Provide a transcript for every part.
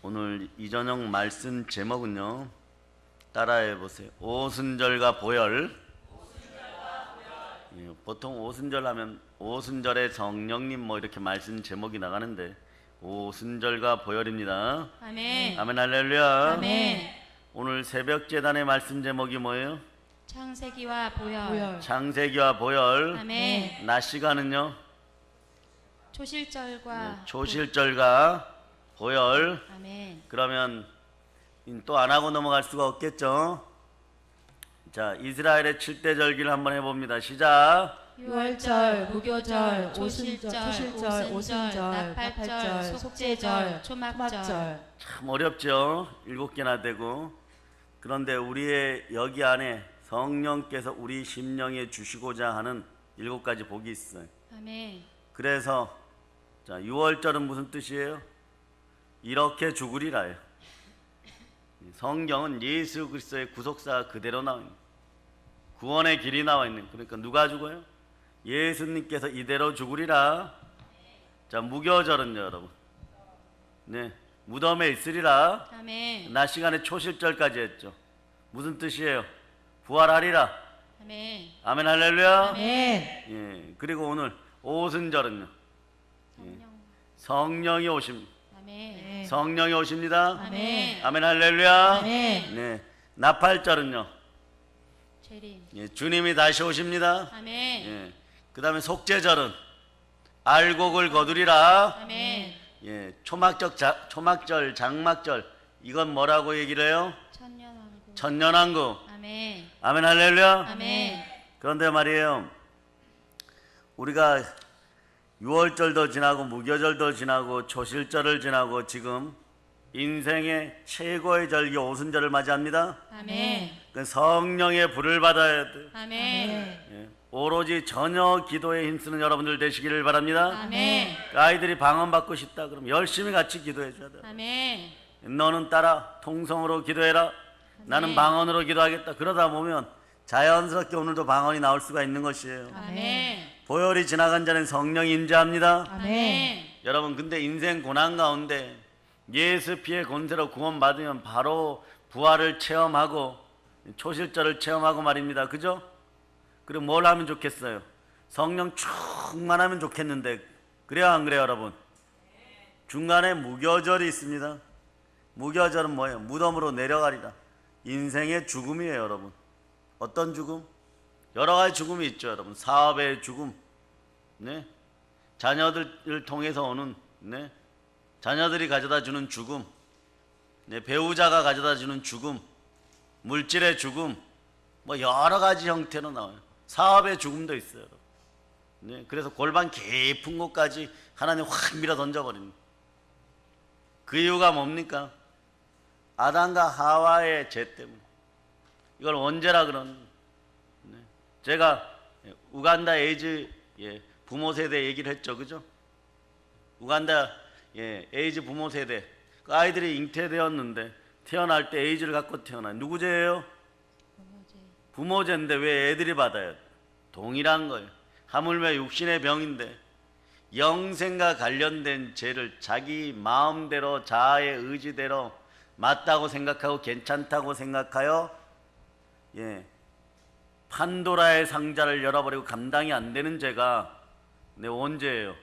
오늘 이저녁 말씀 제목은요, 따라해 보세요. 오순절과 보혈. 보통 오순절 하면 오순절의 성령님 뭐 이렇게 말씀 제목이 나가는데 오순절과 보혈입니다. 아멘. 아멘 할렐루야. 아멘. 오늘 새벽 제단의 말씀 제목이 뭐예요? 창세기와 보혈. 창세기와 보혈. 아멘. 낮 시간은요? 초실절과 초실절과 보혈. 아멘. 그러면 또 안 하고 넘어갈 수가 없겠죠. 자, 이스라엘의 7대 절기를 한번 해봅니다. 시작. 유월절, 무교절, 초실절, 오순절, 나팔절, 속죄절, 초막절. 참 어렵죠. 7개나 되고. 그런데 우리의 여기 안에 성령께서 우리 심령에 주시고자 하는 7가지 복이 있어요. 아멘. 그래서 자, 6월절은 무슨 뜻이에요? 이렇게 죽으리라요. 성경은 예수 그리스도의 구속사가 그대로 나와 있는, 구원의 길이 나와 있는. 그러니까 누가 죽어요? 예수님께서 이대로 죽으리라. 자, 무교절은요, 여러분. 네, 무덤에 있으리라. 아멘. 낮 시간에 초실절까지 했죠. 무슨 뜻이에요? 부활하리라. 아멘. 아멘 할렐루야. 아멘. 예, 그리고 오늘 오순절은요, 성령. 성령이 오십니다. 아멘. 성령이 오십니다. 아멘. 아멘 할렐루야. 아멘. 네, 나팔절은요, 재림. 예, 주님이 다시 오십니다. 아멘. 예, 그 다음에 속죄절은 알곡을 거두리라. 아멘. 예, 초막절, 장막절, 이건 뭐라고 얘기를 해요? 천년왕국. 천년왕국. 아멘. 아멘 할렐루야. 아멘. 그런데 말이에요, 우리가 6월절도 지나고 무교절도 지나고 초실절을 지나고 지금 인생의 최고의 절기 오순절을 맞이합니다. 아멘. 그 성령의 불을 받아야 돼. 아멘. 예, 오로지 전혀 기도에 힘쓰는 여러분들 되시기를 바랍니다. 아멘. 그 아이들이 방언 받고 싶다 그러면 열심히 같이 기도해 줘야 돼. 아멘. 너는 따라 통성으로 기도해라. 나는 방언으로 기도하겠다. 그러다 보면 자연스럽게 오늘도 방언이 나올 수가 있는 것이에요. 아멘. 보혈이 지나간 자는 성령이 임재합니다. 아멘. 여러분, 근데 인생 고난 가운데 예수 피의 권세로 구원받으면 바로 부활을 체험하고 초실절을 체험하고 말입니다. 그죠? 그리고 뭘 하면 좋겠어요? 성령 충만하면 좋겠는데 그래요 안 그래요 여러분? 중간에 무교절이 있습니다. 무교절은 뭐예요? 무덤으로 내려가리라. 인생의 죽음이에요 여러분. 어떤 죽음? 여러 가지 죽음이 있죠 여러분. 사업의 죽음, 네, 자녀들을 통해서 오는, 네, 자녀들이 가져다 주는 죽음, 네, 배우자가 가져다 주는 죽음, 물질의 죽음, 뭐 여러 가지 형태로 나와요. 사업의 죽음도 있어요 여러분. 네, 그래서 골반 깊은 곳까지 하나님 확 밀어 던져버립니다. 그 이유가 뭡니까? 아담과 하와의 죄 때문에. 이걸 원죄라 그러는. 네. 제가 우간다 에이즈 부모 세대 얘기를 했죠, 그죠? 우간다 에이즈 부모 세대, 그 아이들이 잉태되었는데 태어날 때 에이즈를 갖고 태어나요. 누구 죄예요? 부모죄인데 왜 애들이 받아요? 동일한 거예요. 하물며 육신의 병인데 영생과 관련된 죄를 자기 마음대로 자아의 의지대로 맞다고 생각하고 괜찮다고 생각하여 판도라의 상자를 열어버리고 감당이 안 되는 죄가 원죄예요.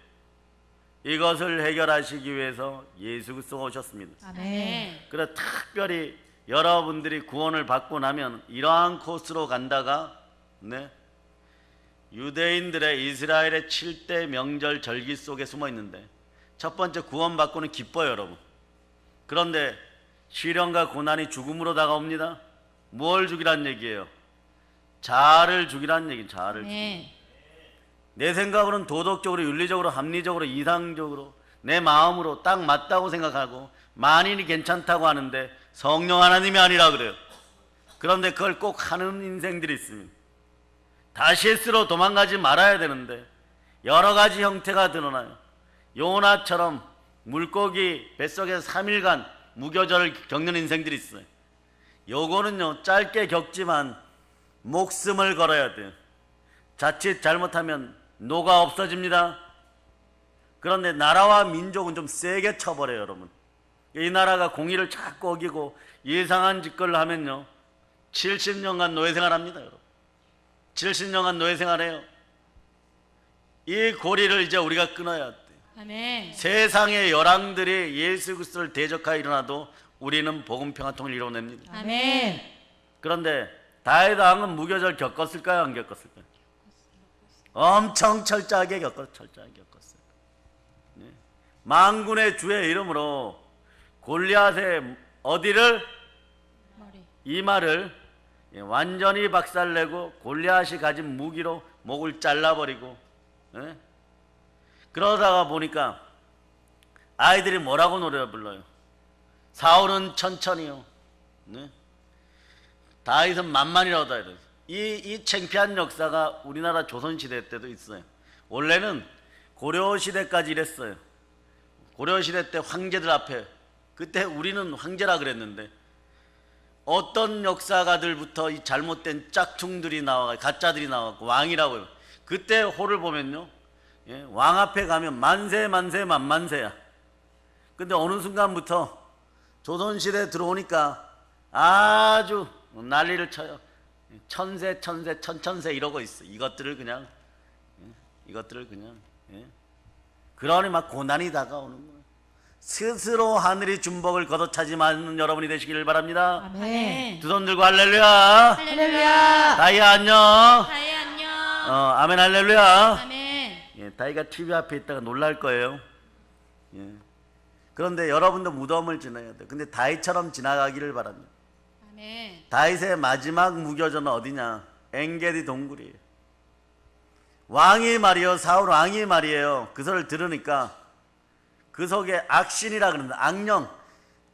이것을 해결하시기 위해서 예수 그리스도가 오셨습니다. 아멘. 그래서 특별히 여러분들이 구원을 받고 나면 이러한 코스로 간다가 유대인들의 이스라엘의 7대 명절 절기 속에 숨어 있는데 첫 번째 구원받고는 기뻐요 여러분. 그런데 시련과 고난이 죽음으로 다가옵니다. 뭘 죽이란 얘기예요? 자아를 죽이란 얘기예요. 자아를 죽이란. 내 생각으로는 도덕적으로, 윤리적으로, 합리적으로, 이상적으로 내 마음으로 딱 맞다고 생각하고 만인이 괜찮다고 하는데 성령 하나님이 아니라 그래요. 그런데 그걸 꼭 하는 인생들이 있습니다. 다시스로 도망가지 말아야 되는데 여러 가지 형태가 드러나요. 요나처럼 물고기 뱃속에서 3일간 무교절을 겪는 인생들이 있어요. 요거는요 짧게 겪지만 목숨을 걸어야 돼요. 자칫 잘못하면 노가 없어집니다. 그런데 나라와 민족은 좀 세게 쳐버려요 여러분. 이 나라가 공의를 자꾸 어기고 이상한 짓걸 하면요 70년간 노예생활합니다. 여러분 70년간 노예생활해요. 이 고리를 이제 우리가 끊어야 돼. 아멘. 세상의 열왕들이 예수 그리스도를 대적하여 일어나도 우리는 복음 평화통을 이뤄냅니다. 아멘. 그런데 다윗 왕은 무교절 겪었을까요? 안 겪었을까요? 엄청 철저하게 겪었어요. 네. 만군의 주의 이름으로 골리앗의 어디를 머리. 이마를 완전히 박살내고 골리앗이 가진 무기로 목을 잘라버리고 예? 그러다가 보니까 아이들이 뭐라고 노래 불러요? 사울은 천천히요. 네? 다윗은 만만이라고 해요. 이 창피한 역사가 우리나라 조선시대 때도 있어요. 원래는 고려시대까지 이랬어요. 고려시대 때 황제들 앞에 그때 우리는 황제라 그랬는데 어떤 역사가들부터 이 잘못된 짝퉁들이 나와 가짜들이 나왔고 왕이라고 해요. 그때 호를 보면요 예, 왕 앞에 가면 만세 만세 만만세야. 근데 어느 순간부터 조선시대 들어오니까 아주 난리를 쳐요. 천세 천세 천천세 이러고 있어. 이것들을 그냥 예. 그러니 막 고난이 다가오는 거예요. 스스로 하늘이 준복을 걷어차지 않는 여러분이 되시기를 바랍니다. 아멘. 두 손 들고 할렐루야. 할렐루야. 다이아 안녕. 다이 안녕. 아멘 할렐루야. 아멘. 예, 다이가 TV 앞에 있다가 놀랄 거예요. 예. 그런데 여러분도 무덤을 지나야 돼. 근데 다이처럼 지나가기를 바랍니다. 아멘. 다윗의 마지막 무교전은 어디냐? 엔게디 동굴이에요. 왕이 말이요, 사울 왕이 말이에요. 그 소리를 들으니까 그 속에 악신이라 그러는데 악령,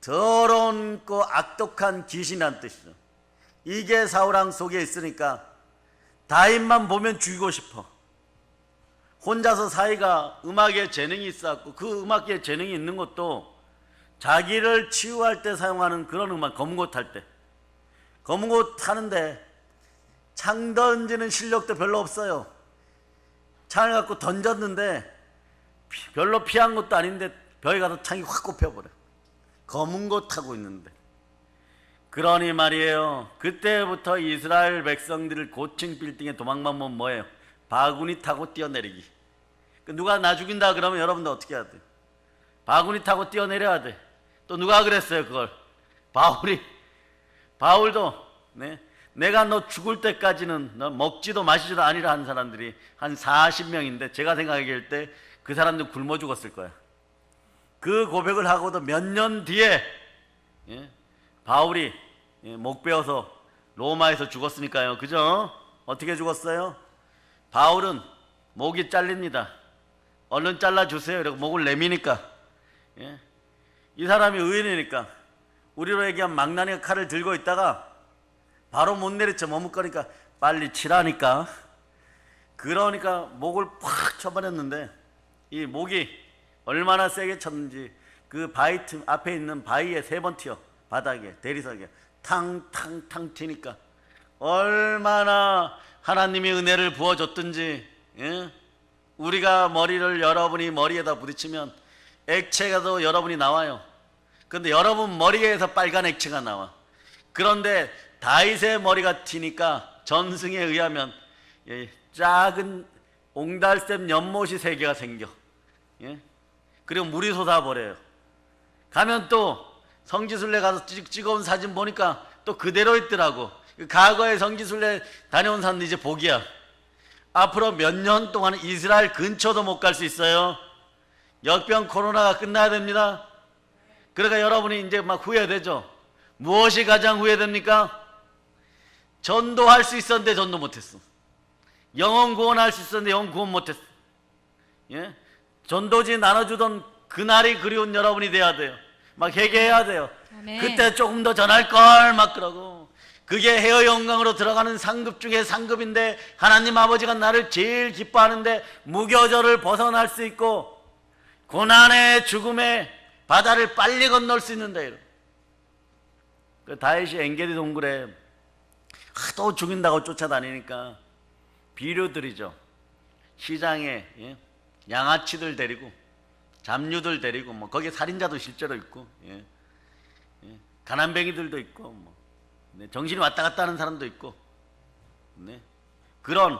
더러운 거 악독한 귀신이란 뜻이죠. 이게 사울 왕 속에 있으니까 다윗만 보면 죽이고 싶어. 혼자서 사이가 음악에 재능이 있었고 그 음악에 재능이 있는 것도 자기를 치유할 때 사용하는 그런 음악, 검은옷 탈 때. 검은옷 타는데 창 던지는 실력도 별로 없어요. 창을 갖고 던졌는데 별로 피한 것도 아닌데 벽에 가서 창이 확 꼽혀버려. 검은 거 타고 있는데. 그러니 말이에요. 그때부터 이스라엘 백성들을 고층 빌딩에 도망가면 뭐예요? 바구니 타고 뛰어내리기. 누가 나 죽인다 그러면 여러분들 어떻게 해야 돼? 바구니 타고 뛰어내려야 돼. 또 누가 그랬어요 그걸? 바울도 네? 내가 너 죽을 때까지는 너 먹지도 마시지도 아니라 한 사람들이 한 40명인데 제가 생각할 때 그 사람들 굶어 죽었을 거야. 그 고백을 하고도 몇 년 뒤에 예? 바울이 목 베어서 로마에서 죽었으니까요. 그죠? 어떻게 죽었어요? 바울은 목이 잘립니다. 얼른 잘라주세요. 이러고 목을 내미니까 예? 이 사람이 의인이니까 우리로 얘기하면 망나니가 칼을 들고 있다가 바로 못 내리쳐 머뭇거리니까 빨리 치라니까. 그러니까 목을 팍 쳐버렸는데 이 목이 얼마나 세게 쳤는지 그 바위 틈 앞에 있는 바위에 3번 튀어. 바닥에 대리석에 탕탕탕 튀니까 얼마나 하나님이 은혜를 부어줬든지 예? 우리가 여러분이 머리에다 부딪히면 액체가 더 여러분이 나와요. 그런데 여러분 머리에서 빨간 액체가 나와. 그런데 다윗의 머리가 튀니까 전승에 의하면 작은 옹달샘 연못이 3개가 생겨. 예? 그리고 물이 솟아버려요. 가면 또 성지순례 가서 찍어온 사진 보니까 또 그대로 있더라고. 과거에 성지순례 다녀온 사람들 이제 복이야. 앞으로 몇 년 동안 이스라엘 근처도 못 갈 수 있어요. 역병 코로나가 끝나야 됩니다. 그러니까 여러분이 이제 막 후회되죠. 무엇이 가장 후회됩니까? 전도할 수 있었는데 전도 못했어. 영혼 구원할 수 있었는데 영혼 구원 못했어. 예? 전도지 나눠주던 그날이 그리운 여러분이 돼야 돼요. 막 회개해야 돼요. 아멘. 그때 조금 더 전할 걸 막 그러고. 그게 해어 영광으로 들어가는 상급 중에 상급인데 하나님 아버지가 나를 제일 기뻐하는데 무교절을 벗어날 수 있고 고난의 죽음의 바다를 빨리 건널 수 있는데. 그 다윗이 엔게디 동굴에 하도 죽인다고 쫓아다니니까 비료들이죠. 시장에 양아치들 데리고 잡류들 데리고 뭐 거기에 살인자도 실제로 있고, 예. 예. 가난뱅이들도 있고, 뭐 네. 정신이 왔다 갔다 하는 사람도 있고, 네. 그런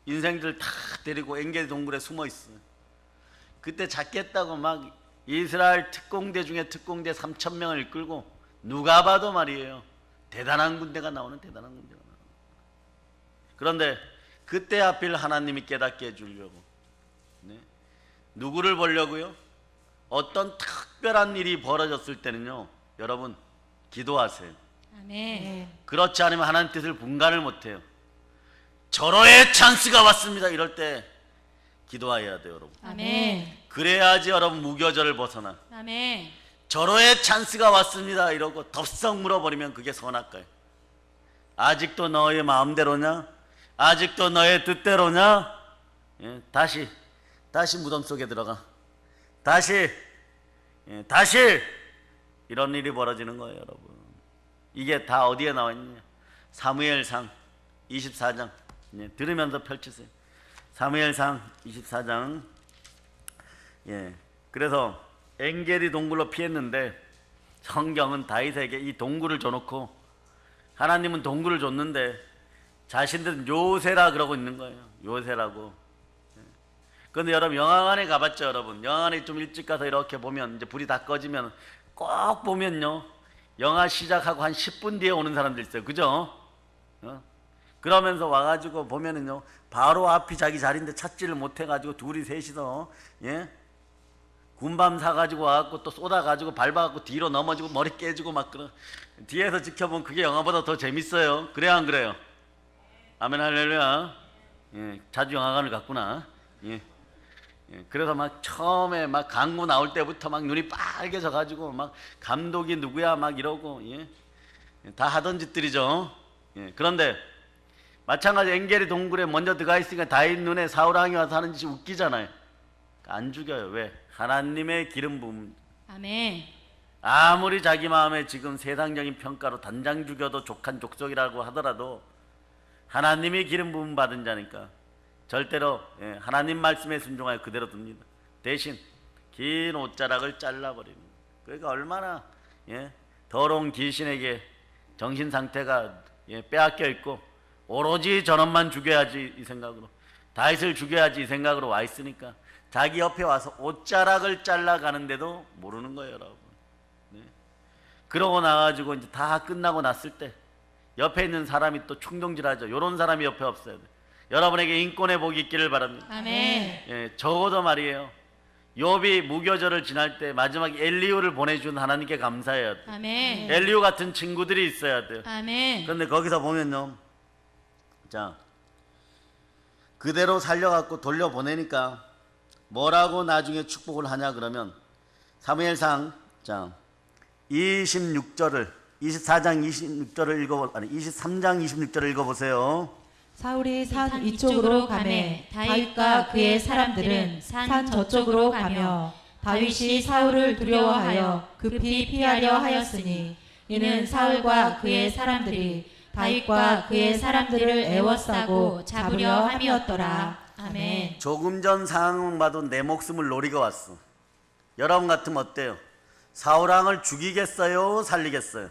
인생들 다 데리고 엔게디 동굴에 숨어 있어요. 그때 잡겠다고 막 이스라엘 특공대 중에 특공대 3,000명을 이끌고 누가 봐도 말이에요, 대단한 군대가 나오는 대단한 군대가 나오는. 그런데 그때 하필 하나님이 깨닫게 해주려고, 네. 누구를 보려고요? 어떤 특별한 일이 벌어졌을 때는요, 여러분 기도하세요. 아멘. 그렇지 않으면 하나님 뜻을 분간을 못해요. 절호의 찬스가 왔습니다 이럴 때 기도해야 돼요, 여러분. 아멘. 그래야지 여러분 무교절을 벗어나. 아멘. 절호의 찬스가 왔습니다 이러고 덥석 물어버리면 그게 선악과예요. 아직도 너의 마음대로냐? 아직도 너의 뜻대로냐? 예, 다시 무덤 속에 들어가. 다시 이런 일이 벌어지는 거예요, 여러분. 이게 다 어디에 나와 있느냐? 사무엘상 24장. 예, 들으면서 펼치세요. 사무엘상 24장. 예, 그래서 엔게디 동굴로 피했는데 성경은 다윗에게 이 동굴을 줘놓고, 하나님은 동굴을 줬는데 자신들은 요새라 그러고 있는 거예요. 요새라고. 그런데 여러분 영화관에 가봤죠? 여러분 영화관에 좀 일찍 가서 이렇게 보면, 이제 불이 다 꺼지면 꼭 보면요, 영화 시작하고 한 10분 뒤에 오는 사람들 있어요. 그죠? 그러면서 와가지고 보면은요, 바로 앞이 자기 자리인데 찾지를 못해가지고 둘이 셋이서, 예? 군밤 사가지고 와갖고 또 쏟아가지고 밟아갖고 뒤로 넘어지고 머리 깨지고 막 그런, 뒤에서 지켜보면 그게 영화보다 더 재밌어요. 그래요, 안 그래요? 아멘, 할렐루야. 예, 자주 영화관을 갔구나. 예. 예, 그래서 막 처음에 막 광고 나올 때부터 막 눈이 빨개져 가지고 막 감독이 누구야 막 이러고, 예? 다 하던 짓들이죠. 예, 그런데 마찬가지 엔게디 동굴에 먼저 들어가 있으니까 다윗 눈에 사울 왕이 와서 하는 짓이 웃기잖아요. 안 죽여요. 왜? 하나님의 기름 부음. 아멘. 아무리 자기 마음에 지금 세상적인 평가로 단장 죽여도 족한 족속이라고 하더라도 하나님의 기름 부음 받은 자니까 절대로, 예, 하나님 말씀에 순종하여 그대로 둡니다. 대신 긴 옷자락을 잘라버립니다. 그러니까 얼마나, 예, 더러운 귀신에게 정신 상태가, 예, 빼앗겨 있고 오로지 저놈만 죽여야지 이 생각으로, 다윗을 죽여야지 이 생각으로 와 있으니까 자기 옆에 와서 옷자락을 잘라가는데도 모르는 거예요, 여러분. 네. 그러고 나가지고 이제 다 끝나고 났을 때 옆에 있는 사람이 또 충동질하죠. 이런 사람이 옆에 없어야 돼. 여러분에게 인권의 복이 있기를 바랍니다. 아멘. 예, 적어도 말이에요, 욥이 무교절을 지날 때 마지막에 엘리후를 보내준 하나님께 감사해야 돼. 아멘. 엘리후 같은 친구들이 있어야 돼요. 아멘. 그런데 거기서 보면요, 자, 그대로 살려갖고 돌려보내니까 뭐라고 나중에 축복을 하냐 그러면, 사무엘상, 자, 24장 26절을 읽어보, 23장 26절을 읽어보세요. 사울이 산 이쪽으로 가매 다윗과 그의 사람들은 산 저쪽으로 가며 다윗이 사울을 두려워하여 급히 피하려 하였으니 이는 사울과 그의 사람들이 다윗과 그의 사람들을 애워싸고 잡으려 함이었더라. 아멘. 조금 전 상황 봐도 내 목숨을 노리고 왔어. 여러분 같으면 어때요? 사울왕을 죽이겠어요? 살리겠어요?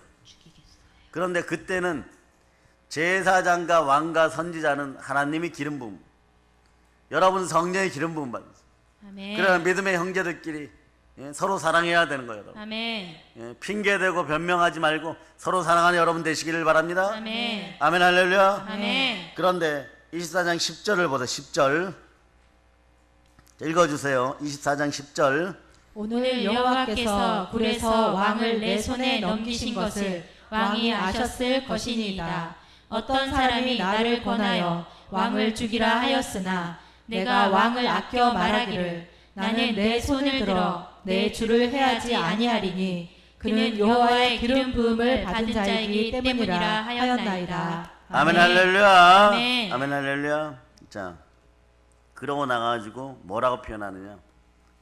그런데 그때는 제사장과 왕과 선지자는 하나님이 기름 부음, 여러분 성령의 기름 부음 받으세요. 아멘. 그러나 믿음의 형제들끼리, 예, 서로 사랑해야 되는 거예요, 여러분. 아멘. 예, 핑계대고 변명하지 말고 서로 사랑하는 여러분 되시기를 바랍니다. 아멘. 아멘, 할렐루야. 아멘. 그런데 24장 10절을 보세요. 10절 읽어주세요. 24장 10절. 오늘 여호와께서 굴에서 왕을 내 손에 넘기신 것을 왕이 아셨을 것이니이다. 어떤 사람이 나를 권하여 왕을 죽이라 하였으나 내가 왕을 아껴 말하기를 나는 내 손을 들어 내 주를 해하지 아니하리니 그는 여호와의 기름 부음을 받은 자이기 때문이라 하였나이다. 아멘, 할렐루야. 아멘. 아멘, 할렐루야. 자, 그러고 나가지고 뭐라고 표현하느냐,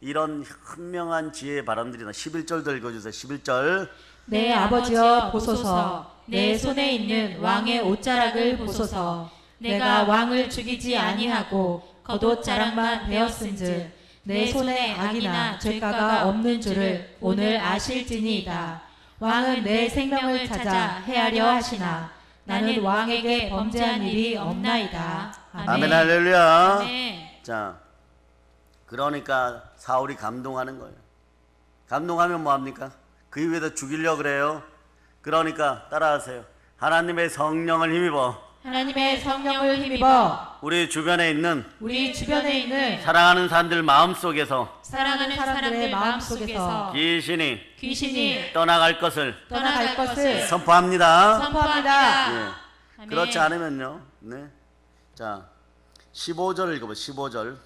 이런 현명한 지혜의 바람들이 나. 11절도 읽어주세요. 11절. 내 아버지여 보소서, 내 손에 있는 왕의 옷자락을 보소서. 내가 왕을 죽이지 아니하고 겉옷 자락만 베었은즉 내 손에 악이나 죄가가 없는 줄을 오늘 아실지니이다. 왕은 내 생명을 찾아 해하려 하시나 나는 왕에게 범죄한 일이 없나이다. 아멘 할렐루야. 아멘. 자, 그러니까 사울이 감동하는 거예요. 감동하면 뭐합니까? 그 위에다 죽이려고 그래요. 그러니까 따라하세요. 하나님의 성령을 힘입어 하나님의 성령을 힘입어 우리 주변에 있는 우리 주변에 있는 사랑하는 사람들 마음속에서 사랑하는 사람들 마음속에서 귀신이 떠나갈 것을 떠나갈 것을 선포합니다. 선포합니다. 예. 아멘. 그렇지 않으면요. 네. 자, 15절 읽어봐. 15절.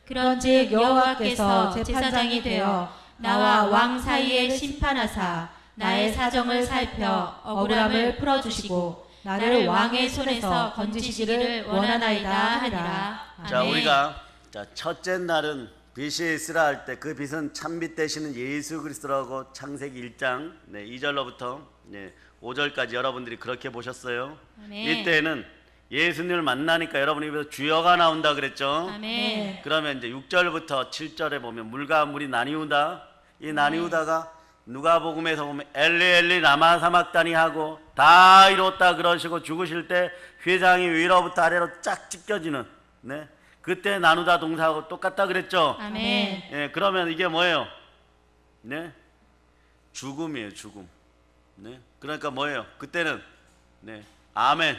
그런즉 여호와께서 제사장이 되어 나와 왕 사이에 심판하사 나의 사정을 살펴 억울함을 풀어주시고 나를 왕의 손에서 건지시기를 원하나이다 하니라. 자, 아멘. 우리가 첫째 날은 빛이 있으라 할 때 그 빛은 참빛 되시는 예수 그리스도라고 창세기 1장 2절로부터 5절까지 여러분들이 그렇게 보셨어요. 아멘. 이때는 예수님을 만나니까 여러분 입에서 주여가 나온다 그랬죠. 아멘. 그러면 이제 6절부터 7절에 보면 물과 물이 나뉘우다. 이 나뉘우다가 누가복음에서 보면 엘리 엘리 라마 사막다니 하고 다 이뤘다 그러시고 죽으실 때 휘장이 위로부터 아래로 쫙 찢겨지는 그때 나누다 동사하고 똑같다 그랬죠. 아멘. 예, 그러면 이게 뭐예요? 죽음이에요, 죽음. 그러니까 뭐예요? 그때는 아멘.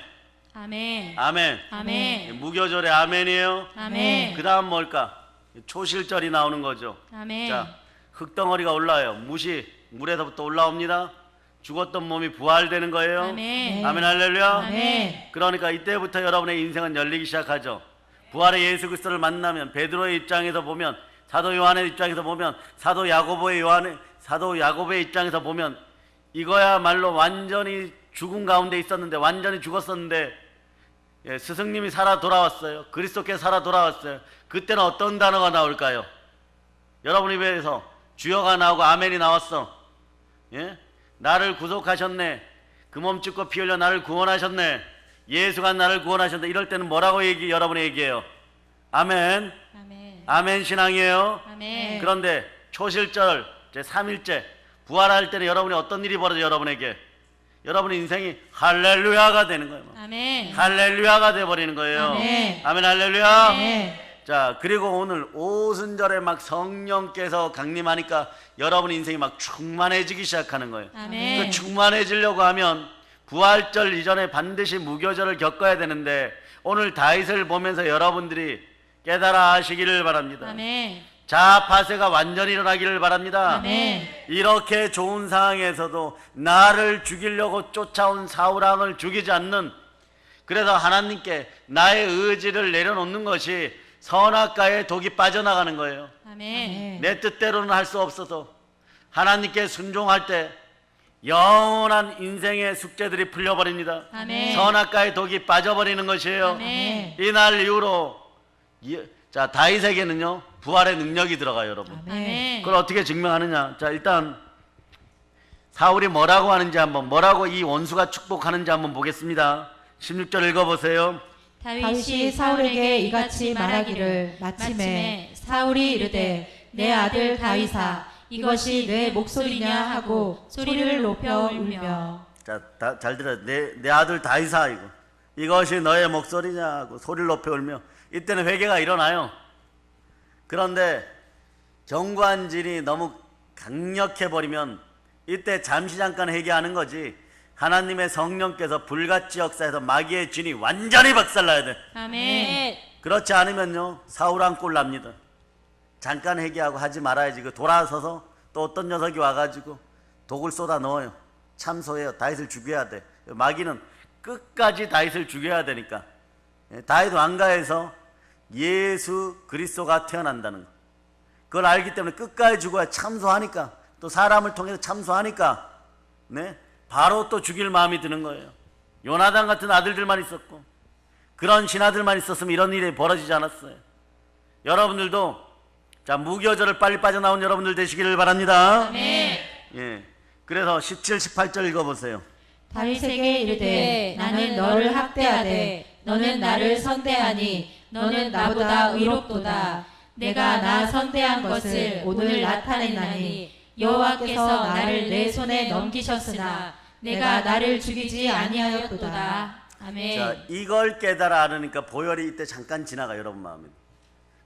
아멘. 아멘. 아멘. 무교절의 아멘이에요. 아멘. 그다음 뭘까? 초실절이 나오는 거죠. 아멘. 자, 흙덩어리가 올라와요. 무시 물에서부터 올라옵니다. 죽었던 몸이 부활되는 거예요. 아멘. 아멘 할렐루야. 아멘. 그러니까 이때부터 여러분의 인생은 열리기 시작하죠. 부활의 예수 그리스도를 만나면 베드로의 입장에서 보면 사도 요한의 입장에서 보면 사도 야고보의 입장에서 보면 이거야말로 완전히 죽음 가운데 있었는데 완전히 죽었었는데 스승님이 살아 돌아왔어요. 그리스도께서 살아 돌아왔어요. 그때는 어떤 단어가 나올까요? 여러분 입에서 주여가 나오고 아멘이 나왔어. 나를 구속하셨네. 그 몸 찢고 피 흘려 나를 구원하셨네. 예수가 나를 구원하셨네. 이럴 때는 뭐라고 여러분이 얘기해요? 아멘. 아멘. 아멘 신앙이에요. 아멘. 그런데 초실절 제3일째 부활할 때는 여러분이 어떤 일이 벌어져 여러분에게? 여러분의 인생이 할렐루야가 되는 거예요. 아멘. 할렐루야가 돼버리는 거예요. 아멘. 아멘 할렐루야. 아멘. 자, 그리고 오늘 오순절에 막 성령께서 강림하니까 여러분 인생이 막 충만해지기 시작하는 거예요. 아멘. 그 충만해지려고 하면 부활절 이전에 반드시 무교절을 겪어야 되는데 오늘 다윗을 보면서 여러분들이 깨달아 하시기를 바랍니다. 아멘. 자파세가 완전히 일어나기를 바랍니다. 아멘. 이렇게 좋은 상황에서도 나를 죽이려고 쫓아온 사울왕을 죽이지 않는, 그래서 하나님께 나의 의지를 내려놓는 것이 선악과의 독이 빠져나가는 거예요. 아멘. 내 뜻대로는 할 수 없어서 하나님께 순종할 때 영원한 인생의 숙제들이 풀려버립니다. 아멘. 선악과의 독이 빠져버리는 것이에요. 아멘. 이날 이후로 자, 다윗에게는요 부활의 능력이 들어가요, 여러분. 아멘. 그걸 어떻게 증명하느냐? 자, 일단 사울이 뭐라고 하는지 한번, 뭐라고 이 원수가 축복하는지 한번 보겠습니다. 16절 읽어보세요. 다윗이 사울에게 이같이 말하기를 마침에 사울이 이르되 내 아들 다윗아 이것이 내 목소리냐 하고 소리를 높여 울며. 자, 잘 들어요. 내 아들 다윗아, 이것이 너의 목소리냐 하고 소리를 높여 울며. 이때는 회개가 일어나요. 그런데 경관진이 너무 강력해 버리면 이때 잠시 잠깐 회개하는 거지, 하나님의 성령께서 불같이 역사해서 마귀의 진이 완전히 박살나야 돼. 아멘. 그렇지 않으면요 사울왕 꼴 납니다. 잠깐 회개하고 하지 말아야지. 그 돌아서서 또 어떤 녀석이 와가지고 독을 쏟아 넣어요. 참소해요. 다윗을 죽여야 돼. 마귀는 끝까지 다윗을 죽여야 되니까. 다윗 왕가에서 예수 그리스도가 태어난다는 거, 그걸 알기 때문에 끝까지 죽어야 참소하니까, 또 사람을 통해서 참소하니까 바로 또 죽일 마음이 드는 거예요. 요나단 같은 아들들만 있었고 그런 신하들만 있었으면 이런 일이 벌어지지 않았어요. 여러분들도 자, 무교절을 빨리 빠져나온 여러분들 되시기를 바랍니다. 아멘. 예. 그래서 17, 18절 읽어보세요. 다윗에게 이르되 나는 너를 학대하되 너는 나를 선대하니 너는 나보다 의롭도다. 내가 나 선대한 것을 오늘 나타냈나니 여호와께서 나를 내 손에 넘기셨으나 내가 나를 죽이지 아니하였도다. 아멘. 자, 이걸 깨달아 알으니까 보혈이 이때 잠깐 지나가 여러분 마음에.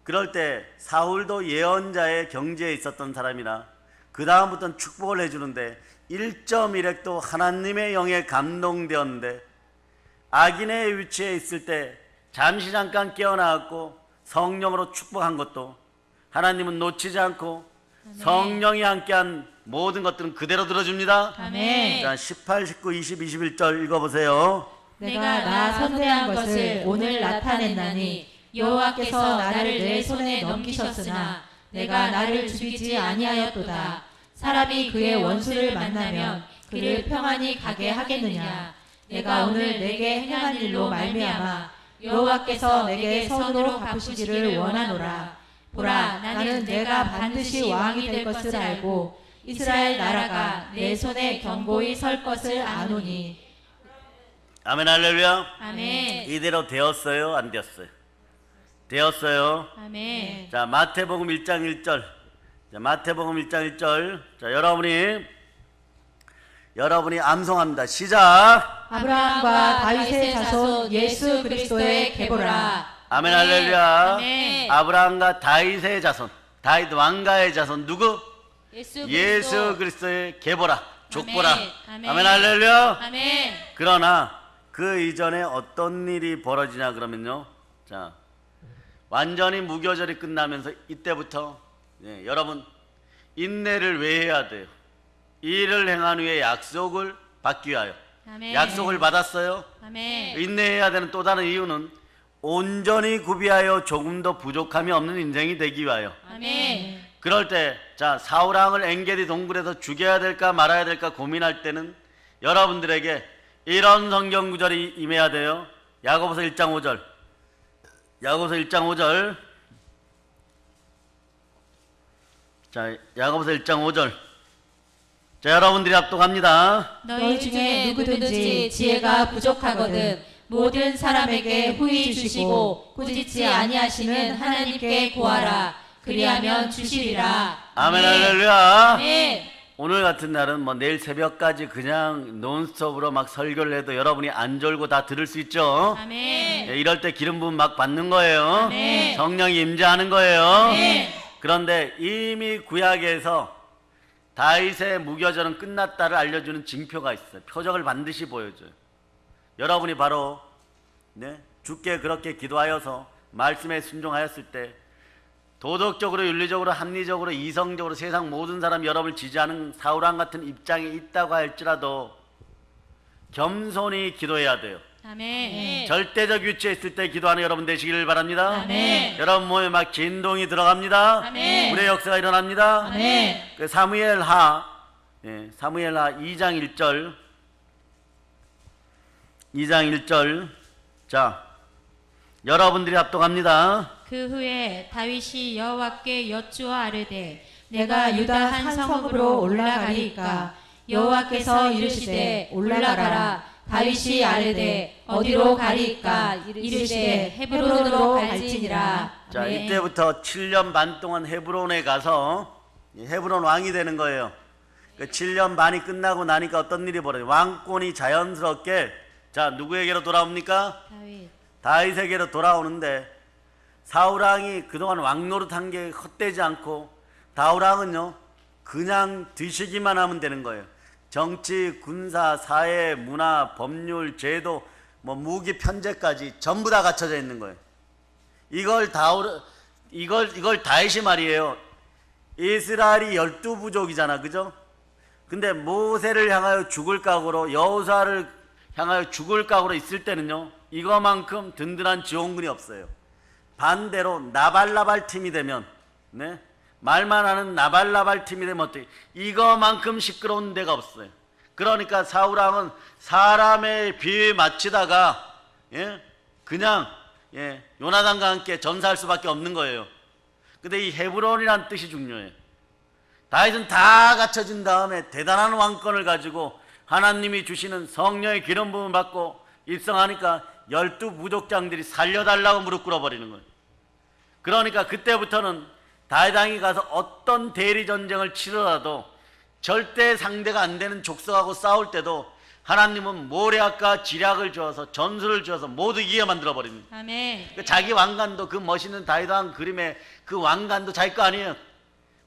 그럴 때 사울도 예언자의 경지에 있었던 사람이라 그 다음부터는 축복을 해주는데 1.1핵도 하나님의 영에 감동되었는데 악인의 위치에 있을 때 잠시 잠깐 깨어나왔고 성령으로 축복한 것도 하나님은 놓치지 않고 성령이 함께한 모든 것들은 그대로 들어줍니다. 아멘. 자, 18, 19, 20, 21절 읽어보세요. 내가 나 선대한 것을 오늘 나타냈나니 여호와께서 나를 내 손에 넘기셨으나 내가 나를 죽이지 아니하였도다. 사람이 그의 원수를 만나면 그를 평안히 가게 하겠느냐. 내가 오늘 내게 행한 일로 말미암아 여호와께서 내게 선으로 갚으시기를 원하노라. 보라, 나는 내가 반드시 왕이 될 것을 알고 이스라엘 나라가 내 손에 견고히 설 것을 아노니. 아멘 할렐루야. 아멘. 이대로 되었어요? 안 되었어요? 되었어요. 아멘. 자, 마태복음 1장 1절. 자, 마태복음 1장 1절. 자, 여러분이 암송합니다. 시작. 아브라함과 다윗의 자손 예수 그리스도의 계보라. 아멘 할렐루야. 아멘. 아브라함과 다윗의 자손, 다윗 왕가의 자손 누구? 예수 그리스도의 계보라, 족보라. 아멘. 아멘 할렐루야. 아멘. 그러나 그 이전에 어떤 일이 벌어지냐 그러면요. 자, 완전히 무교절이 끝나면서 이때부터 여러분 인내를 왜 해야 돼요? 일을 행한 후에 약속을 받기 위하여. 아멘. 약속을 받았어요. 아멘. 인내해야 되는 또 다른 이유는 온전히 구비하여 조금도 부족함이 없는 인생이 되기 위하여. 아멘. 그럴 때, 자, 사울왕을 엔게디 동굴에서 죽여야 될까 말아야 될까 고민할 때는 여러분들에게 이런 성경 구절이 임해야 돼요. 야고보서 1장 5절. 야고보서 1장 5절. 자, 야고보서 1장 5절. 자, 여러분들이 합독합니다. 너희 중에 누구든지 지혜가 부족하거든 모든 사람에게 후히 주시고 꾸짖지 아니하시는 하나님께 구하라. 그리하면 주시리라. 아멘 할렐루야. 아멘. 오늘 같은 날은 뭐 내일 새벽까지 그냥 논스톱으로 막 설교를 해도 여러분이 안 졸고 다 들을 수 있죠. 아멘. 이럴 때 기름 부음 막 받는 거예요. 아멘. 성령이 임재하는 거예요. 아멘. 그런데 이미 구약에서 다윗의 무교절은 끝났다를 알려주는 징표가 있어요. 표적을 반드시 보여줘요. 여러분이 바로 주께 그렇게 기도하여서 말씀에 순종하였을 때 도덕적으로, 윤리적으로, 합리적으로, 이성적으로 세상 모든 사람이 여러분을 지지하는 사울왕 같은 입장에 있다고 할지라도 겸손히 기도해야 돼요. 아멘. 절대적 위치에 있을 때 기도하는 여러분 되시기를 바랍니다. 아멘. 여러분 몸에 막 진동이 들어갑니다. 아멘. 불의 역사가 일어납니다. 아멘. 그 사무엘하 2장 1절. 2장 1절. 자, 여러분들이 합독합니다. 그 후에 다윗이 여호와께 여쭈어 아르되 내가 유다 한 성읍으로 올라가리이까. 여호와께서 이르시되 올라가라. 다윗이 아르되 어디로 가리이까. 이르시되 헤브론으로 갈지니라. 자, 아멘. 이때부터 7년 반 동안 헤브론에 가서 헤브론 왕이 되는 거예요. 그 7년 반이 끝나고 나니까 어떤 일이 벌어져요? 왕권이 자연스럽게 자, 누구에게로 돌아옵니까? 다윗. 다윗에게로 돌아오는데 사울왕이 그동안 왕노릇한 게 헛되지 않고 다울왕은요 그냥 뒤시기만 하면 되는 거예요. 정치, 군사, 사회, 문화, 법률, 제도, 뭐 무기, 편제까지 전부 다 갖춰져 있는 거예요. 이걸 다윗이 말이에요. 이스라엘이 12부족이잖아, 그죠? 근데 모세를 향하여 죽을 각오로, 여호수아를 향하여 죽을 각오로 있을 때는요 이거만큼 든든한 지원군이 없어요. 반대로 나발나발 팀이 되면 말만 하는 나발나발 팀이 되면 어떻게 이거만큼 시끄러운 데가 없어요. 그러니까 사울왕은 사람의 비유에 맞추다가 그냥 요나단과 함께 전사할 수밖에 없는 거예요. 근데 이 헤브론이란 뜻이 중요해요. 다윗은 다 갖춰진 다음에 대단한 왕권을 가지고 하나님이 주시는 성령의 기름 부음을 받고 입성하니까 12부족장들이 살려달라고 무릎 꿇어버리는 거예요. 그러니까 그때부터는 다윗 왕이 가서 어떤 대리 전쟁을 치르라도 절대 상대가 안 되는 족속하고 싸울 때도 하나님은 모략과 지략을 주어서 전술을 주어서 모두 이기게 만들어 버립니다. 아멘. 그 자기 왕관도 그 멋있는 다윗 왕 그림에 그 왕관도 자기 거 아니에요.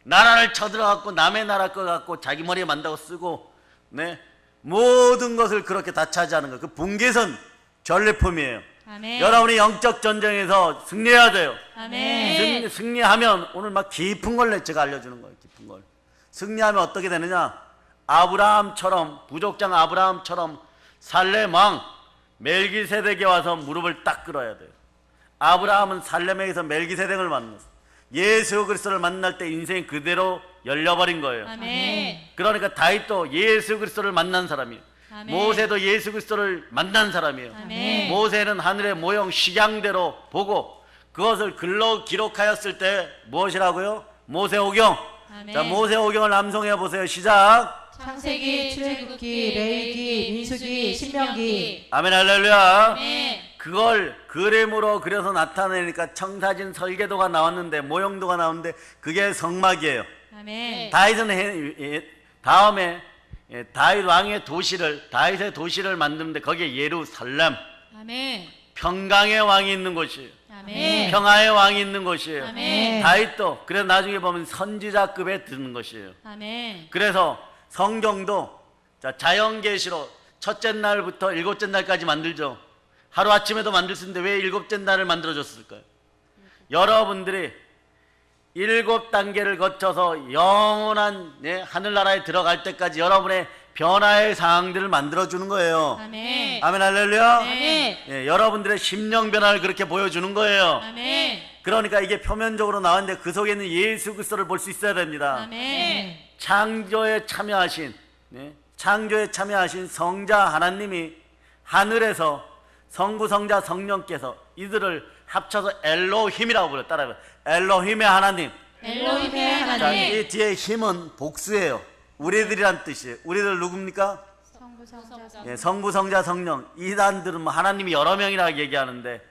나라를 쳐들어갖고 남의 나라 거 갖고 자기 머리에 만다고 쓰고, 네, 모든 것을 그렇게 다 차지하는 거예요. 그 분계선 전리품이에요. 아멘. 여러분이 영적 전쟁에서 승리해야 돼요. 아멘. 승리하면 오늘 막 깊은 걸 제가 알려주는 거예요. 깊은 걸. 승리하면 어떻게 되느냐? 아브라함처럼, 부족장 아브라함처럼 살렘 왕 멜기세덱에 와서 무릎을 딱 꿇어야 돼요. 아브라함은 살렘에서 멜기세덱을 만났어. 예수 그리스도를 만날 때 인생이 그대로 열려버린 거예요. 아멘. 그러니까 다윗도 예수 그리스도를 만난 사람이에요. 아멘. 모세도 예수 그리스도를 만난 사람이에요. 아멘. 모세는 하늘의 모형 식양대로 보고 그것을 글로 기록하였을 때 무엇이라고요? 모세오경. 아멘. 자, 모세오경을 암송해 보세요. 시작. 창세기, 출애굽기, 레위기, 민수기, 신명기. 아멘 할렐루야. 아멘. 그걸 그림으로 그려서 나타내니까 청사진 설계도가 나왔는데 모형도가 나오는데 그게 성막이에요. 아멘. 다윗은 다음에 다윗 왕의 도시를, 다윗의 도시를 만드는데 거기에 예루살렘, 아멘. 평강의 왕이 있는 곳이에요. 아멘. 평화의 왕이 있는 곳이에요. 아멘. 다윗도 그래서 나중에 보면 선지자급에 드는 것이에요. 아멘. 그래서 성경도 자연계시로 첫째 날부터 일곱째 날까지 만들죠. 하루아침에도 만들 수 있는데 왜 일곱째 날을 만들어줬을까요? 여러분들이 7단계를 거쳐서 영원한 하늘나라에 들어갈 때까지 여러분의 변화의 상황들을 만들어주는 거예요. 아멘. 아멘 할렐루야. 아멘. 여러분들의 심령 변화를 그렇게 보여주는 거예요. 아멘. 그러니까 이게 표면적으로 나왔는데 그 속에 있는 예수 그리스도를 볼 수 있어야 됩니다. 아멘. 창조에 참여하신 창조에 참여하신 성자 하나님이 하늘에서 성부 성자 성령께서 이들을 합쳐서 엘로힘이라고 불러요. 따라해봐요. 엘로힘의 하나님. 엘로힘의 자, 하나님. 이 뒤에 힘은 복수예요. 우리들이란 뜻이에요. 우리들 누굽니까? 성부 성자 성령. 이단들은 뭐 하나님이 여러 명이라고 얘기하는데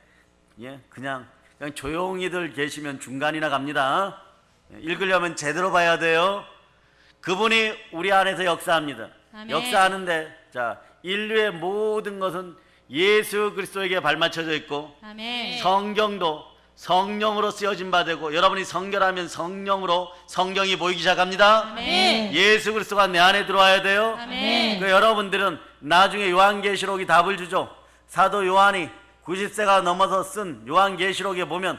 그냥 조용히들 계시면 중간이나 갑니다. 읽으려면 제대로 봐야 돼요. 그분이 우리 안에서 역사합니다. 아멘. 역사하는데 자, 인류의 모든 것은 예수 그리스도에게 발맞춰져 있고 아멘. 성경도 성령으로 쓰여진 바 되고 여러분이 성결하면 성령으로 성경이 보이기 시작합니다. 아멘. 예수 그리스도가 내 안에 들어와야 돼요. 아멘. 그 여러분들은 나중에 요한계시록이 답을 주죠. 사도 요한이 90세가 넘어서 쓴 요한계시록에 보면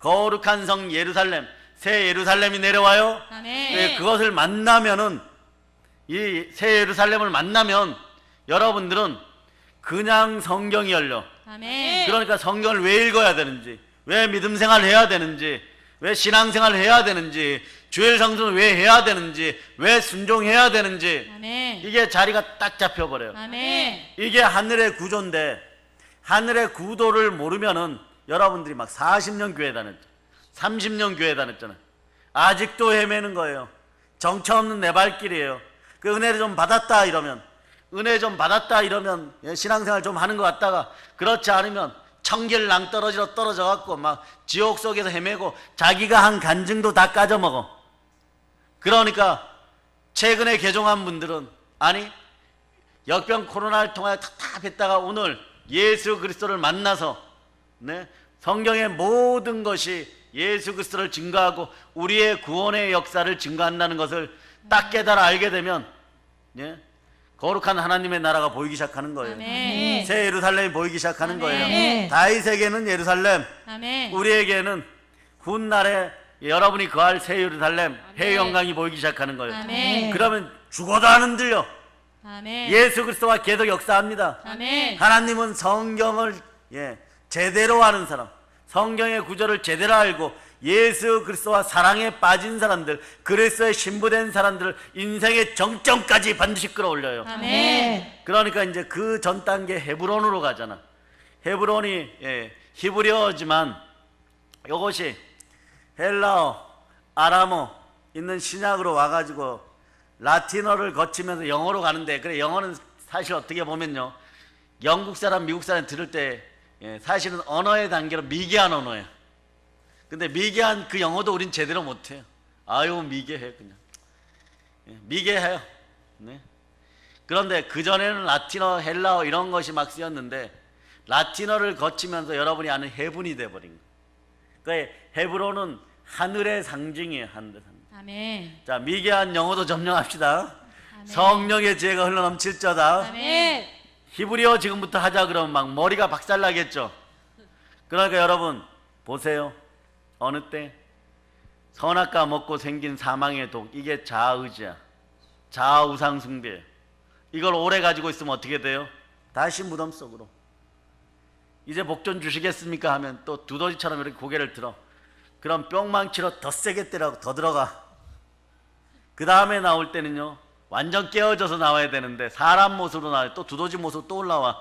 거룩한 성 예루살렘, 새 예루살렘이 내려와요. 아멘. 그것을 만나면은 이 새 예루살렘을 만나면 여러분들은 그냥 성경이 열려. 아멘. 그러니까 성경을 왜 읽어야 되는지, 왜 믿음 생활을 해야 되는지, 왜 신앙 생활을 해야 되는지, 주일 성수는 왜 해야 되는지, 왜 순종해야 되는지 아멘. 이게 자리가 딱 잡혀버려요. 아멘. 이게 하늘의 구조인데 하늘의 구도를 모르면은 여러분들이 막 40년 교회 다녔죠. 30년 교회 다녔잖아요. 아직도 헤매는 거예요. 정처 없는 내 발길이에요. 그 은혜를 좀 받았다 이러면, 은혜 좀 받았다 이러면 신앙생활 좀 하는 것 같다가 그렇지 않으면 청길 낭떠러지로 떨어져 갖고 막 지옥 속에서 헤매고 자기가 한 간증도 다 까져먹어. 그러니까 최근에 개종한 분들은 아니 역병 코로나를 통하여 답답했다가 오늘 예수 그리스도를 만나서 성경의 모든 것이 예수 그리스도를 증거하고 우리의 구원의 역사를 증거한다는 것을 딱 깨달아 알게 되면 거룩한 하나님의 나라가 보이기 시작하는 거예요. 아멘. 새 예루살렘이 보이기 시작하는 아멘. 거예요. 다윗에게는 예루살렘, 아멘. 우리에게는 훗날에 여러분이 거할 새 예루살렘, 해 영광이 보이기 시작하는 거예요. 아멘. 그러면 죽어도 안 흔들려. 아멘. 예수 그리스도가 계속 역사합니다. 아멘. 하나님은 성경을 제대로 아는 사람, 성경의 구절을 제대로 알고 예수 그리스도와 사랑에 빠진 사람들, 그리스도의 신부된 사람들을 인생의 정점까지 반드시 끌어올려요. 아멘. 그러니까 이제 그 전 단계 헤브론으로 가잖아. 헤브론이 히브리어지만 이것이 헬라어, 아람어 있는 신약으로 와가지고 라틴어를 거치면서 영어로 가는데, 그래 영어는 사실 어떻게 보면요, 영국 사람, 미국 사람 들을 때 사실은 언어의 단계로 미개한 언어예요. 근데 미개한 그 영어도 우린 제대로 못해요. 아유 미개해 그냥. 미개해요. 네. 그런데 그전에는 라틴어, 헬라어 이런 것이 막 쓰였는데 라틴어를 거치면서 여러분이 아는 헤븐이 돼버린 거예요. 그러니까 헤브론은 하늘의 상징이에요. 하늘의 상징. 아멘. 자, 미개한 영어도 점령합시다. 아멘. 성령의 지혜가 흘러넘칠자다. 아멘. 히브리어 지금부터 하자 그러면 막 머리가 박살나겠죠. 그러니까 여러분 보세요. 어느 때 선악과 먹고 생긴 사망의 독, 이게 자아의지야. 자아우상 숭배. 이걸 오래 가지고 있으면 어떻게 돼요? 다시 무덤 속으로. 이제 복전 주시겠습니까 하면 또 두더지처럼 이렇게 고개를 들어. 그럼 뿅망치로 더 세게 때려고 더 들어가. 그 다음에 나올 때는요 완전 깨어져서 나와야 되는데 사람 모습으로 나와요. 또 두더지 모습 또 올라와.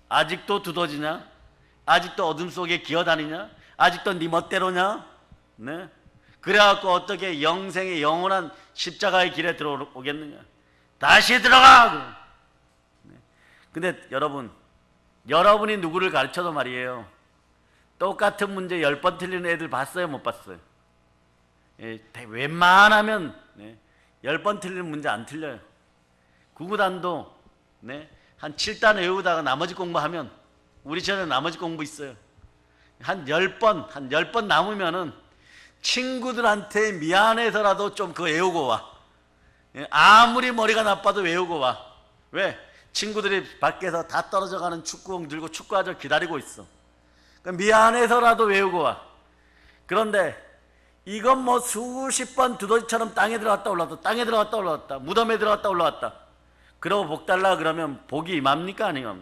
아직도 두더지냐? 아직도 어둠 속에 기어다니냐? 아직도 네 멋대로냐? 네? 그래갖고 어떻게 영생의 영원한 십자가의 길에 들어오겠느냐? 다시 들어가! 네. 근데 여러분이 누구를 가르쳐도 말이에요. 똑같은 문제 10번 틀리는 애들 봤어요? 못 봤어요? 예, 웬만하면 10번 틀리는 문제 안 틀려요. 구구단도 한 7단 외우다가 나머지 공부하면 우리 전에 나머지 공부 있어요. 한 10번 남으면은 친구들한테 미안해서라도 좀 그거 외우고 와. 예, 아무리 머리가 나빠도 외우고 와. 왜? 친구들이 밖에서 다 떨어져가는 축구공 들고 축구하자 기다리고 있어. 그러니까 미안해서라도 외우고 와. 그런데 이건 뭐 수십 번 두더지처럼 땅에 들어갔다 올라왔다, 땅에 들어갔다 올라왔다, 무덤에 들어갔다 올라왔다. 그러고 복 달라 그러면 복이 임합니까? 아니요.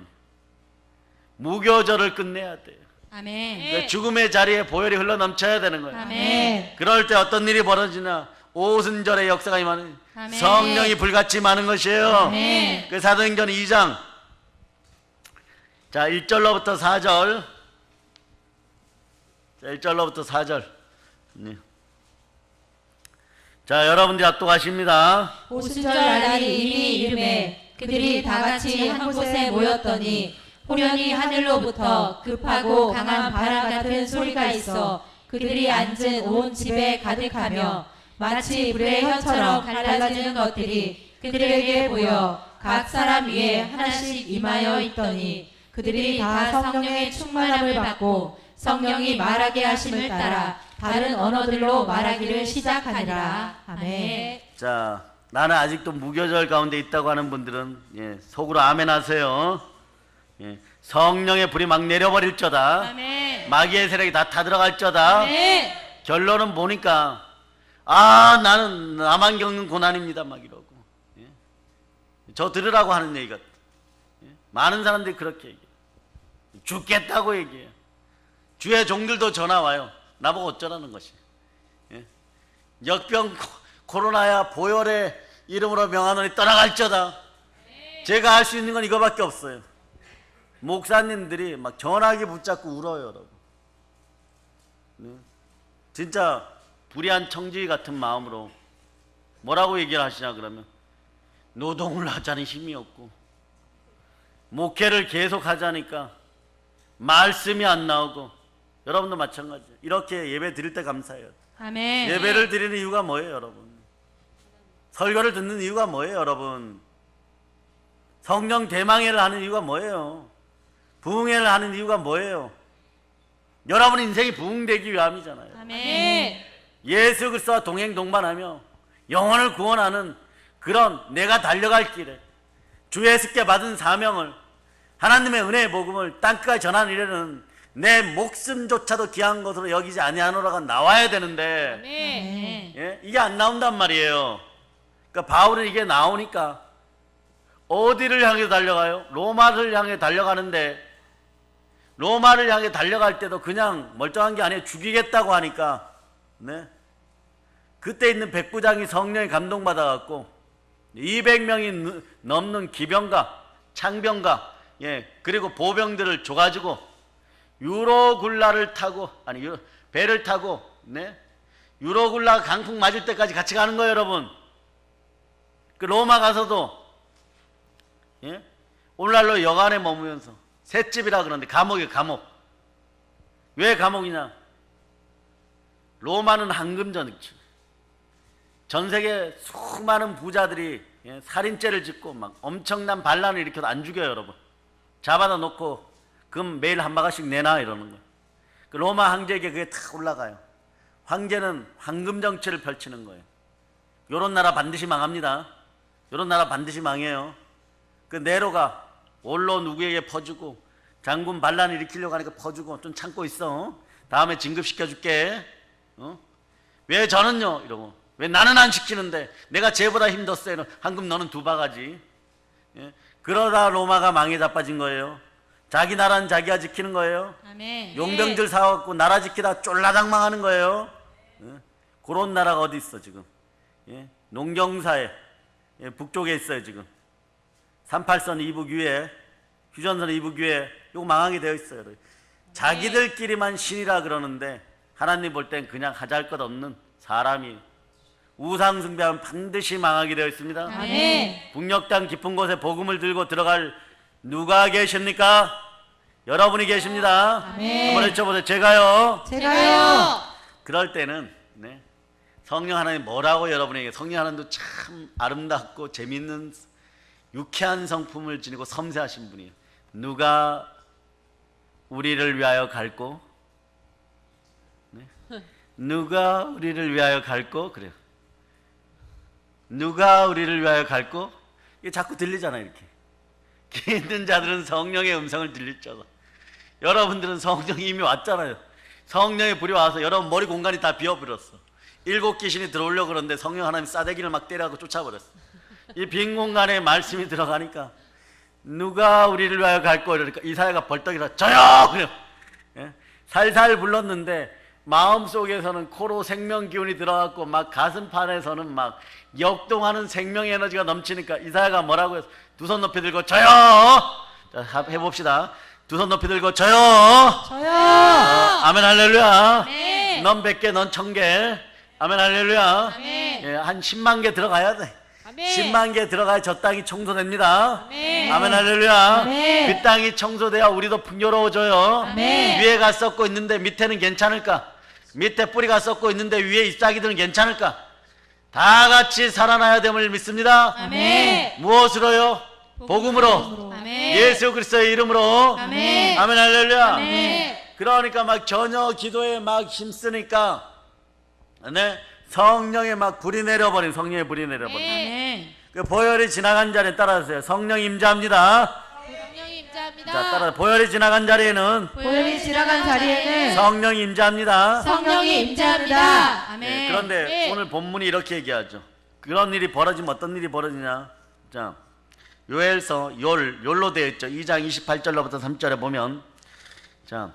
무교절을 끝내야 돼요. 아멘. 그러니까 죽음의 자리에 보혈이 흘러넘쳐야 되는 거예요. 아멘. 그럴 때 어떤 일이 벌어지냐? 오순절의 역사가 임하는 아멘. 성령이 불같이 임하는 것이에요. 아멘. 그 사도행전 2장 자 1절로부터 4절 자 1절로부터 4절 네. 자 여러분들이 압독하십니다. 오순절 날이 이미 이름에 그들이 다 같이 한 곳에 모였더니 호련히 하늘로부터 급하고 강한 바람 같은 소리가 있어 그들이 앉은 온 집에 가득하며 마치 불의 혀처럼 갈라지는 것들이 그들에게 보여 각 사람 위에 하나씩 임하여 있더니 그들이 다 성령의 충만함을 받고 성령이 말하게 하심을 따라 다른 언어들로 말하기를 시작하니라. 아멘. 자 나는 아직도 무교절 가운데 있다고 하는 분들은 속으로 아멘 하세요. 성령의 불이 막 내려버릴저다. 아멘. 마귀의 세력이 다 타들어갈저다. 아멘. 결론은 보니까 나는 나만 겪는 고난입니다 막 이러고 저 들으라고 하는 얘기 같아. 많은 사람들이 그렇게 얘기해. 죽겠다고 얘기해요. 주의 종들도 전화 와요. 나보고 어쩌라는 것이. 역병 코로나야 보혈의 이름으로 명하노니 떠나갈저다. 제가 할 수 있는 건 이거밖에 없어요. 목사님들이 막 전화기 붙잡고 울어요 여러분. 진짜 불의한 청지 같은 마음으로 뭐라고 얘기를 하시냐 그러면 노동을 하자니 힘이 없고 목회를 계속 하자니까 말씀이 안 나오고 여러분도 마찬가지예요. 이렇게 예배 드릴 때 감사해요. 아멘. 예배를 드리는 이유가 뭐예요 여러분? 설교를 듣는 이유가 뭐예요 여러분? 성령 대망회를 하는 이유가 뭐예요? 부흥회를 하는 이유가 뭐예요? 여러분 인생이 부흥되기 위함이잖아요. 아멘. 예수 그리스도와 동행 동반하며 영혼을 구원하는 그런 내가 달려갈 길에 주 예수께 받은 사명을 하나님의 은혜의 복음을 땅끝까지 전하는 일에는 내 목숨조차도 귀한 것으로 여기지 아니하노라가 나와야 되는데 아멘. 이게 안 나온단 말이에요. 그러니까 바울은 이게 나오니까 어디를 향해 달려가요? 로마를 향해 달려가는데 로마를 향해 달려갈 때도 그냥 멀쩡한 게 아니에요. 죽이겠다고 하니까 그때 있는 백부장이 성령에 감동받아갖고 200명이 넘는 기병과 창병과 그리고 보병들을 줘가지고 유로굴라를 타고 배를 타고 유로굴라 강풍 맞을 때까지 같이 가는 거예요 여러분. 그 로마 가서도 오늘날로 여관에 머무면서 셋집이라 그러는데 감옥이에요. 감옥. 왜 감옥이냐? 로마는 황금전이죠. 전 세계 수많은 부자들이 살인죄를 짓고 막 엄청난 반란을 일으켜도 안 죽여요, 여러분. 잡아다 놓고 금 매일 한 바가씩 내놔 이러는 거예요. 그 로마 황제에게 그게 다 올라가요. 황제는 황금 정치를 펼치는 거예요. 요런 나라 반드시 망합니다. 요런 나라 반드시 망해요. 그 네로가 올로 누구에게 퍼주고 장군 반란을 일으키려고 하니까 퍼주고 좀 참고 있어. 다음에 진급시켜줄게. 왜 저는요? 이러고. 왜 나는 안 시키는데 내가 쟤보다 힘더 세는 황금 너는 두 바가지. 그러다 로마가 망에 자빠진 거예요. 자기 나라는 자기가 지키는 거예요. 아멘. 용병들 사갖고 나라 지키다 쫄라당 망하는 거예요. 그런 나라가 어디 있어 지금. 농경사에 북쪽에 있어요 지금. 38선 이북 위에 휴전선 이북 위에 이거 망하게 되어 있어요. 자기들끼리만 신이라 그러는데 하나님 볼 땐 그냥 하잘 것 없는 사람이 우상 숭배하면 반드시 망하게 되어 있습니다. 아멘. 북녘 땅 깊은 곳에 복음을 들고 들어갈 누가 계십니까? 여러분이 계십니다. 아멘. 한번 외쳐보세요. 제가요. 제가요. 그럴 때는 성령 하나님 뭐라고 여러분에게 성령 하나님도 참 아름답고 재밌는 유쾌한 성품을 지니고 섬세하신 분이에요. 누가 우리를 위하여 갈고? 누가 우리를 위하여 갈고? 그래요. 누가 우리를 위하여 갈고? 이게 자꾸 들리잖아요. 이렇게 귀 있는 자들은 성령의 음성을 들릴지어다. 여러분들은 성령이 이미 왔잖아요. 성령의 불이 와서 여러분 머리 공간이 다 비어버렸어. 7 귀신이 들어오려고 그러는데 성령 하나님 싸대기를 막 때려갖고 쫓아버렸어. 이 빈 공간에 말씀이 들어가니까 누가 우리를 위하여 갈고 이러니까 이사야가 벌떡 일어나 저요! 그래요. 살살 불렀는데 마음속에서는 코로 생명 기운이 들어갔고 막 가슴판에서는 막 역동하는 생명 에너지가 넘치니까 이사야가 뭐라고 해서 두 손 높이 들고 저요! 자, 해봅시다. 두 손 높이 들고 저요! 저요. 아멘 할렐루야. 아멘. 넌 100개 넌 1000개. 아멘 할렐루야. 아멘. 한 10만 개 들어가야 돼. 아멘. 10만 개 들어가야 저 땅이 청소됩니다. 아멘. 아멘 할렐루야. 아멘. 그 땅이 청소돼야 우리도 풍요로워져요. 아멘. 위에가 썩고 있는데 밑에는 괜찮을까? 밑에 뿌리가 썩고 있는데 위에 잎사귀들은 괜찮을까? 다 같이 살아나야 됨을 믿습니다. 아멘. 무엇으로요? 복음으로. 아멘. 예수 그리스도의 이름으로. 아멘. 아멘 할렐루야. 아멘. 그러니까 막 전혀 기도에 막 힘쓰니까 성령의 막 불이 내려버린 성령의 불이 내려버린. 아멘. 그 보혈이 지나간 자리에 따라주세요. 성령 임재합니다. 성령이 임재합니다. 자, 따라 보혈이 지나간 자리에는 보혈이 지나간 자리에는 성령이 임재합니다. 성령이 임재합니다. 아멘. 그런데 네. 오늘 본문이 이렇게 얘기하죠. 그런 일이 벌어지면 어떤 일이 벌어지냐? 자, 요엘서 욜로 되어 있죠. 2장 28절로부터 3절에 보면, 자,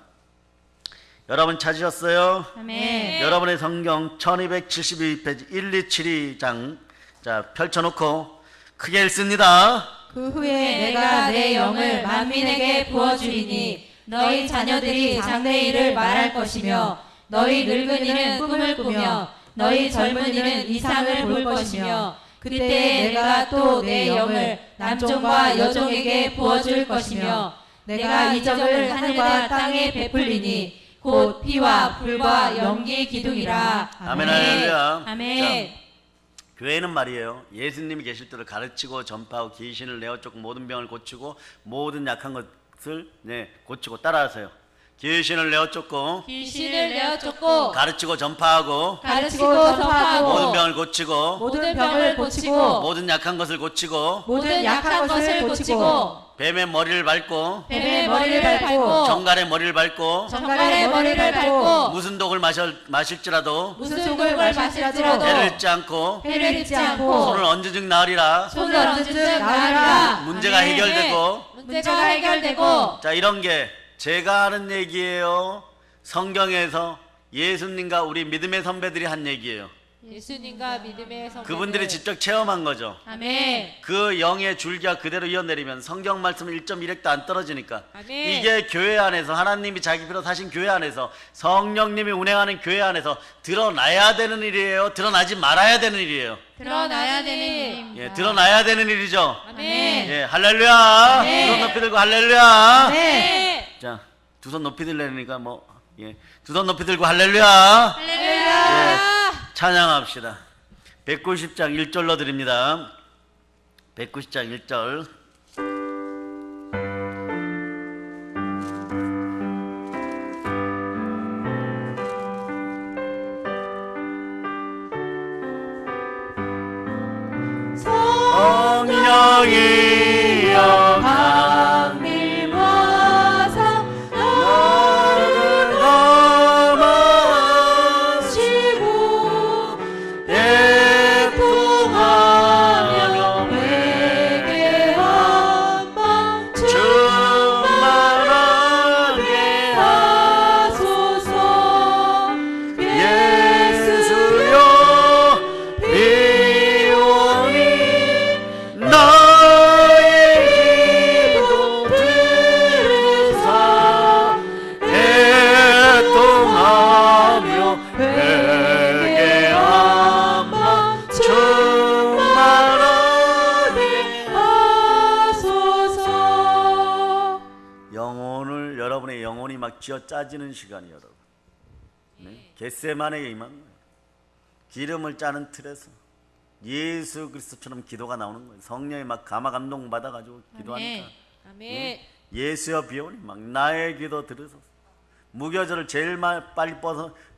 여러분 찾으셨어요? 아멘. 여러분의 성경 1272페이지 127장 자 펼쳐놓고 크게 읽습니다. 그 후에 내가 내 영을 만민에게 부어주리니 너희 자녀들이 장래일을 말할 것이며 너희 늙은이는 꿈을 꾸며 너희 젊은이는 이상을 볼 것이며 그때 내가 또 내 영을 남종과 여종에게 부어줄 것이며 내가 이적을 하늘과 땅에 베풀리니 곧 피와 불과 연기 기둥이라. 아멘 할렐루야. 아멘. 자, 교회는 말이에요. 예수님이 계실 때를 가르치고 전파하고 귀신을 내어쫓고 모든 병을 고치고 모든 약한 것을 고치고 따라하세요. 귀신을 내어쫓고 귀신을 내어쫓고 가르치고 전파하고 가르치고 전파하고 모든 병을 고치고 모든 병을 고치고 모든 약한 것을 고치고 모든 약한 것을 고치고 뱀의 머리를 밟고 뱀의 머리를 밟고 정갈의 머리를 밟고 정갈의 머리를 밟고 무슨 독을 마실지라도 무슨 속을 마시라도 배를 잊지 않고 배를 잊지 않고 손을 언제든 나으리라. 손을 언제든 나으리라. 문제가 아멘. 해결되고. 문제가 해결되고 자, 이런 게 제가 하는 얘기예요. 성경에서 예수님과 우리 믿음의 선배들이 한 얘기예요. 예수님과 믿음의 선배들 그분들이 직접 체험한 거죠. 아멘. 그 영의 줄기가 그대로 이어내리면 성경 말씀은 1.1핵도 안 떨어지니까. 아멘. 이게 교회 안에서 하나님이 자기 피로 사신 교회 안에서 성령님이 운행하는 교회 안에서 드러나야 되는 일이에요. 드러나지 말아야 되는 일이에요. 드러나야 되는 일입니다. 예, 드러나야 되는 일이죠. 아멘. 예, 할렐루야. 네. 두 손 높이 들고 할렐루야. 네. 자, 두 손 높이 들려니까 뭐 예, 두 손 높이 들고 할렐루야. 할렐루야. 예, 찬양합시다. 190장 1절로 드립니다. 190장 1절. 성령이여 강림하사 나를 감하시고 애통하며 회개한 맘 충만하게 하소서. 예수여 비오니 나의 기도 들으사 애통하며 회개한 맘 충만하게 하소서. 영혼을 여러분의 영혼이 막 쥐어 짜지는 시간이 여러분. 네? 겟세마네에 임한 거예요. 기름을 짜는 틀에서 예수 그리스도처럼 기도가 나오는 거예요. 성령이 막 감화 감동 받아가지고 기도하니까. 아멘. 예수여 비오니 막 나의 기도 들으소서. 무교절을 제일 빨리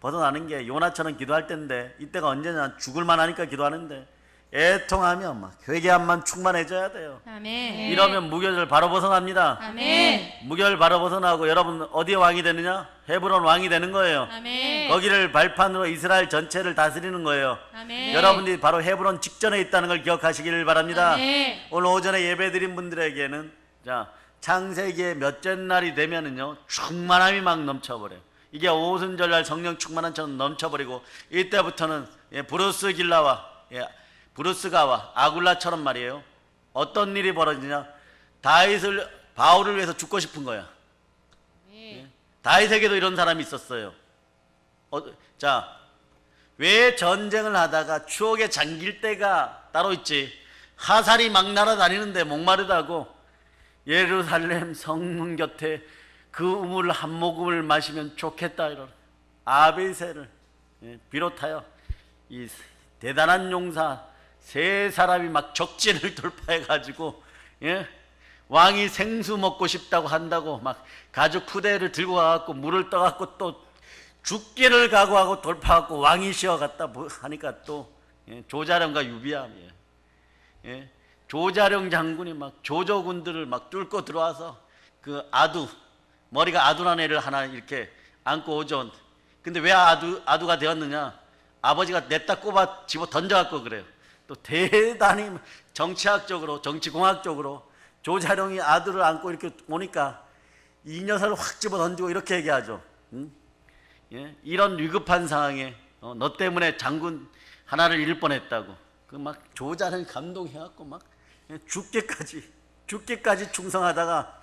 벗어나는 게 요나처럼 기도할 때인데 이때가 언제냐? 죽을 만하니까 기도하는데 애통하며 막 회개함만 충만해져야 돼요. 아멘. 이러면 무교절 바로 벗어납니다. 아멘. 무교절 바로 벗어나고 여러분 어디에 왕이 되느냐? 헤브론 왕이 되는 거예요. 아멘. 거기를 발판으로 이스라엘 전체를 다스리는 거예요. 아멘. 여러분들이 바로 헤브론 직전에 있다는 걸 기억하시길 바랍니다. 아멘. 오늘 오전에 예배드린 분들에게는 자 창세기의 몇째 날이 되면은요 충만함이 막 넘쳐버려요. 이게 오순절날 성령 충만함처럼 넘쳐버리고 이때부터는 브루스 길라와 브루스가와 아굴라처럼 말이에요. 어떤 일이 벌어지냐? 바울을 위해서 죽고 싶은 거야. 다윗에게도 이런 사람이 있었어요. 자, 왜 전쟁을 하다가 추억에 잠길 때가 따로 있지? 화살이 막 날아다니는데 목마르다고 예루살렘 성문 곁에 그 우물 한 모금을 마시면 좋겠다 이런 아비새를 비롯하여 이 대단한 용사 세 사람이 막 적진을 돌파해 가지고 왕이 생수 먹고 싶다고 한다고 막 가죽 푸대를 들고 가갖고 물을 떠갖고 또 죽기를 각오하고 돌파하고 왕이 쉬어갔다 하니까 또 조자룡과 유비암이에요. 조자룡 장군이 막 조조군들을 막 뚫고 들어와서 그 머리가 아두란 애를 하나 이렇게 안고 오죠. 근데 왜 아두가 되었느냐? 아버지가 냈다 꼽아 집어 던져갖고 그래요. 또 대단히 정치학적으로 정치공학적으로 조자룡이 아들을 안고 이렇게 오니까 이 녀석을 확 집어 던지고 이렇게 얘기하죠. 응? 이런 위급한 상황에 너 때문에 장군 하나를 잃을 뻔했다고. 그 막 조자룡 감동해갖고 막 죽기까지 충성하다가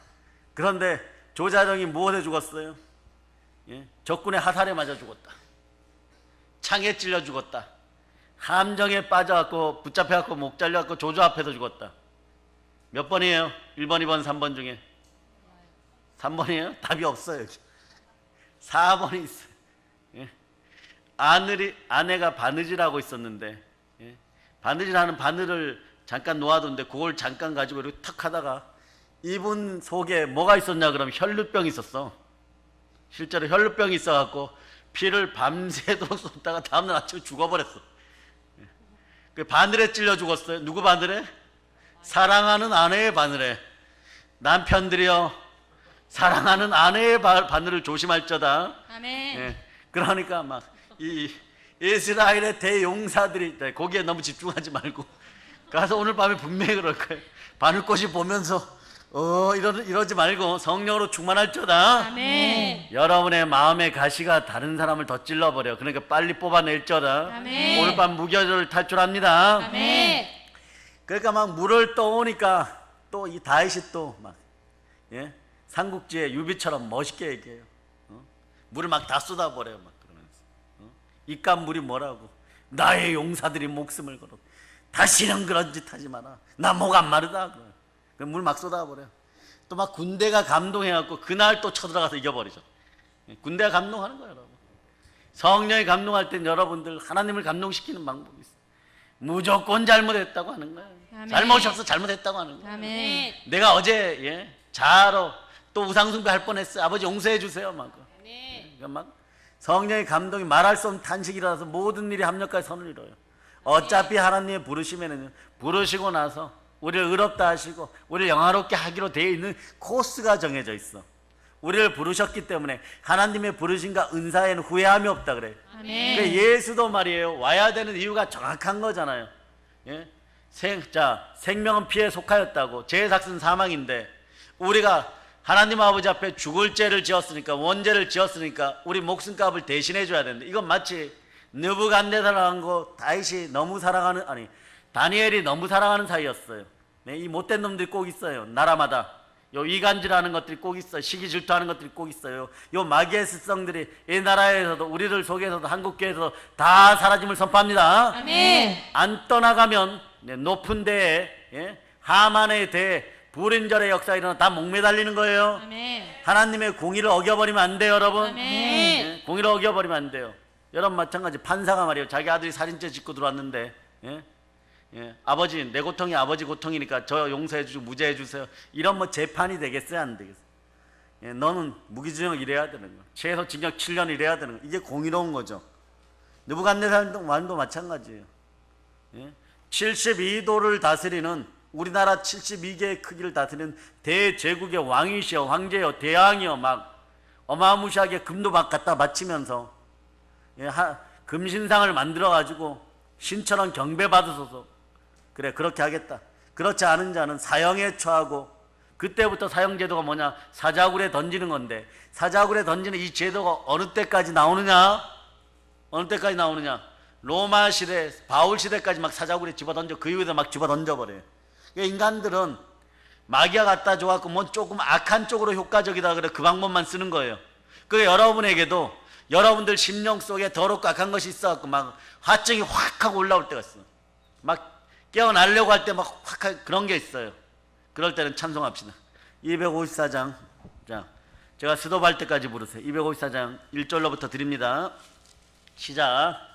그런데 조자룡이 무엇에 죽었어요? 적군의 화살에 맞아 죽었다. 창에 찔려 죽었다. 함정에 빠져갖고 붙잡혀갖고 목 잘려갖고 조조 앞에서 죽었다. 몇 번이에요? 1번, 2번, 3번 중에 3번이에요? 답이 없어요. 4번이 있어요. 아내가 바느질하고 있었는데 바느질하는 바늘을 잠깐 놓아뒀는데 그걸 잠깐 가지고 이렇게 탁 하다가 이분 속에 뭐가 있었냐 그러면 혈루병이 있었어. 실제로 혈루병이 있어갖고 피를 밤새도록 쏟다가 다음날 아침에 죽어버렸어. 그 바늘에 찔려 죽었어요. 누구 바늘에? 사랑하는 아내의 바늘에. 남편들이여 사랑하는 아내의 바늘을 조심할저다. 아멘. 그러니까 막 이 이스라엘의 대용사들이 거기에 너무 집중하지 말고 가서 오늘 밤에 분명히 그럴 거예요. 바늘꽃이 보면서 이러지 말고 성령으로 충만할저다. 아멘. 여러분의 마음의 가시가 다른 사람을 더 찔러버려. 그러니까 빨리 뽑아낼저다. 아멘. 오늘 밤 무교절을 탈출합니다. 아멘. 그러니까 막 물을 떠오니까 또 이 다윗이 또 막 삼국지의 유비처럼 멋있게 얘기해요. 물을 막 다 쏟아버려요. 막 그러면서 이깟 물이 뭐라고? 나의 용사들이 목숨을 걸어. 다시는 그런 짓 하지 마라. 나 목 안 마르다. 물 막 쏟아버려요. 또 막 군대가 감동해갖고 그날 또 쳐들어가서 이겨버리죠. 군대가 감동하는 거예요, 여러분. 성령이 감동할 땐 여러분들 하나님을 감동시키는 방법이 있어요. 무조건 잘못했다고 하는 거예요. 아멘. 잘못이 없어 잘못했다고 하는 거예요. 아멘. 내가 어제 자로 또 우상숭배 할 뻔했어요. 아버지 용서해 주세요. 막. 그러니까 막 성령의 감동이 말할 수 없는 탄식이 일어나서 모든 일이 합력까지 선을 이뤄요. 어차피 하나님의 부르시면은 부르시고 나서 우리를 의롭다 하시고 우리를 영화롭게 하기로 되어 있는 코스가 정해져 있어. 우리를 부르셨기 때문에 하나님의 부르심과 은사에는 후회함이 없다 그래요. 아멘. 그러니까 예수도 말이에요. 와야 되는 이유가 정확한 거잖아요. 예? 생명은 피에 속하였다고. 죄의 삭은 사망인데 우리가 하나님 아버지 앞에 죽을 죄를 지었으니까, 원죄를 지었으니까 우리 목숨값을 대신해 줘야 되는데, 이건 마치 느부갓네살하고 다윗이 너무 사랑하는, 다니엘이 너무 사랑하는 사이였어요. 네, 이 못된 놈들이 꼭 있어요. 나라마다 요 이간질하는 것들이 꼭 있어요. 시기 질투하는 것들이 꼭 있어요. 요 마귀의 습성들이 이 나라에서도, 우리들 속에서도, 한국교회에서도 다 사라짐을 선포합니다. 아멘. 안 떠나가면 높은 데에 하만에 대해 불임절의 역사가 일어나 다 목매달리는 거예요. 아멘. 하나님의 공의를 어겨버리면 안 돼요, 여러분. 아멘. 공의를 어겨버리면 안 돼요. 여러분 마찬가지. 판사가 말이에요. 자기 아들이 살인죄 짓고 들어왔는데 아버지, 내 고통이 아버지 고통이니까 저 용서해 주시고 무죄해 주세요. 이런 뭐 재판이 되겠어요, 안 되겠어요? 너는 무기징역 이래야 되는 거. 최소 징역 7년 이래야 되는 거. 이게 공의로운 거죠. 느부갓네살 왕도 마찬가지예요. 72도를 다스리는, 우리나라 72개의 크기를 다스리는 대제국의 왕이시여, 황제여, 대왕이여, 막 어마무시하게 금도 막 갖다 바치면서 금신상을 만들어 가지고 신처럼 경배 받으소서. 그래, 그렇게 하겠다. 그렇지 않은 자는 사형에 처하고, 그때부터 사형제도가 뭐냐? 사자굴에 던지는 건데, 사자굴에 던지는 이 제도가 어느 때까지 나오느냐? 어느 때까지 나오느냐? 로마 시대, 바울 시대까지 막 사자굴에 집어 던져, 그 이후에 막 집어 던져버려요. 그러니까 인간들은 마귀가 갖다 줘갖고 뭐 조금 악한 쪽으로 효과적이다 그래 그 방법만 쓰는 거예요. 그 여러분에게도 여러분들 심령 속에 더럽고 악한 것이 있어갖고 막 화증이 확 하고 올라올 때가 있어. 막 깨어나려고 할 때 막 확 그런 게 있어요. 그럴 때는 찬송합시다. 254장. 자, 제가 스톱할 때까지 부르세요. 254장 1절로부터 드립니다. 시작.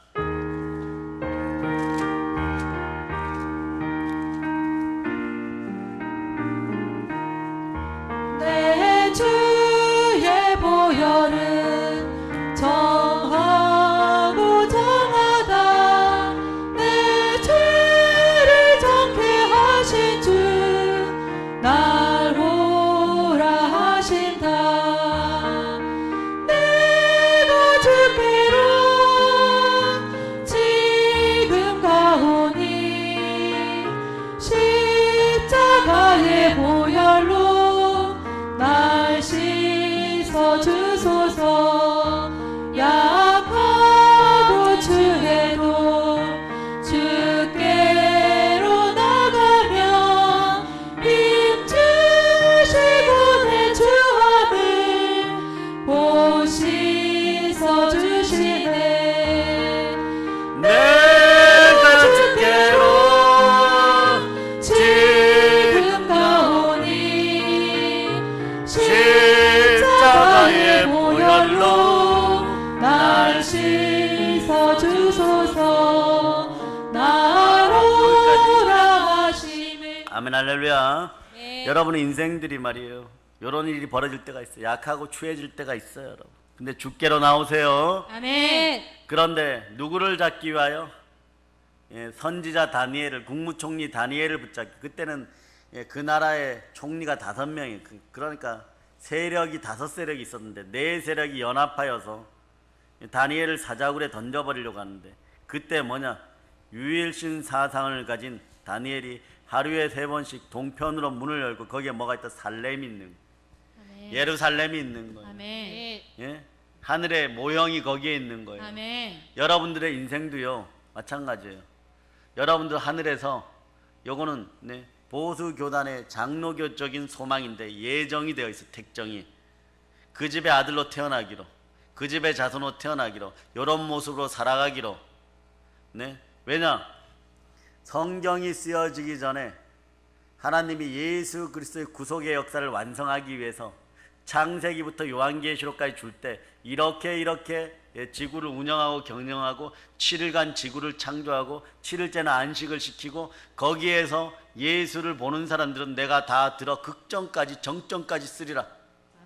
내 주의 보혈은 정하고 정하다. 내 죄를 정케 하신 주 날 보라 하신다. 내가 주께로 지금 가오니 십자가의 보혈로 날 씻어 주소서. 약하고 추해도 주께로 나가면 힘주시고 내 주함을 보시서 주시네. 내가 주께로 지금 가오니 십자가의 보혈로 날 씻어 주소서. 나로라 하심을. 아멘, 할렐루야. 네. 여러분의 인생들이 말이에요, 이런 일이 벌어질 때가 있어요. 약하고 추해질 때가 있어요, 여러분. 근데 주께로 나오세요. 아멘. 그런데 누구를 잡기 위하여? 선지자 다니엘을, 국무총리 다니엘을 붙잡기. 그때는 그 나라의 총리가 5명이, 그러니까 세력이 5세력이 있었는데 4세력이 연합하여서 다니엘을 사자굴에 던져버리려고 하는데, 그때 뭐냐? 유일신 사상을 가진 다니엘이 하루에 3번씩 동편으로 문을 열고, 거기에 뭐가 있다? 살렘이 있는 거예요. 아멘. 예루살렘이 있는 거예요. 아멘. 예? 하늘의 모형이 거기에 있는 거예요. 아멘. 여러분들의 인생도요 마찬가지예요. 여러분들 하늘에서, 요거는 보수 교단의 장로교적인 소망인데 예정이 되어 있어. 택정이 그 집의 아들로 태어나기로, 그 집의 자손으로 태어나기로, 이런 모습으로 살아가기로. 왜냐? 성경이 쓰여지기 전에 하나님이 예수 그리스도의 구속의 역사를 완성하기 위해서 창세기부터 요한계시록까지 줄 때 이렇게 지구를 운영하고 경영하고 7일간 지구를 창조하고 7일째는 안식을 시키고 거기에서 예수를 보는 사람들은 내가 다 들어 극정까지 정정까지 쓰리라.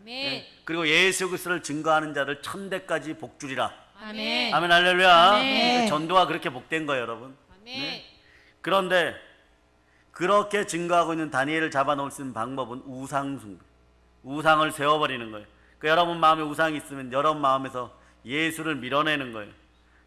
아멘. 그리고 예수 그리스도를 증거하는 자를 천대까지 복주리라. 아멘. 아멘 할렐루야. 아멘. 전도가 그렇게 복된 거예요, 여러분. 아멘. 그런데 그렇게 증거하고 있는 다니엘을 잡아놓을 수 있는 방법은 우상숭배, 우상을 세워버리는 거예요. 그 여러분 마음에 우상이 있으면 여러분 마음에서 예수를 밀어내는 거예요.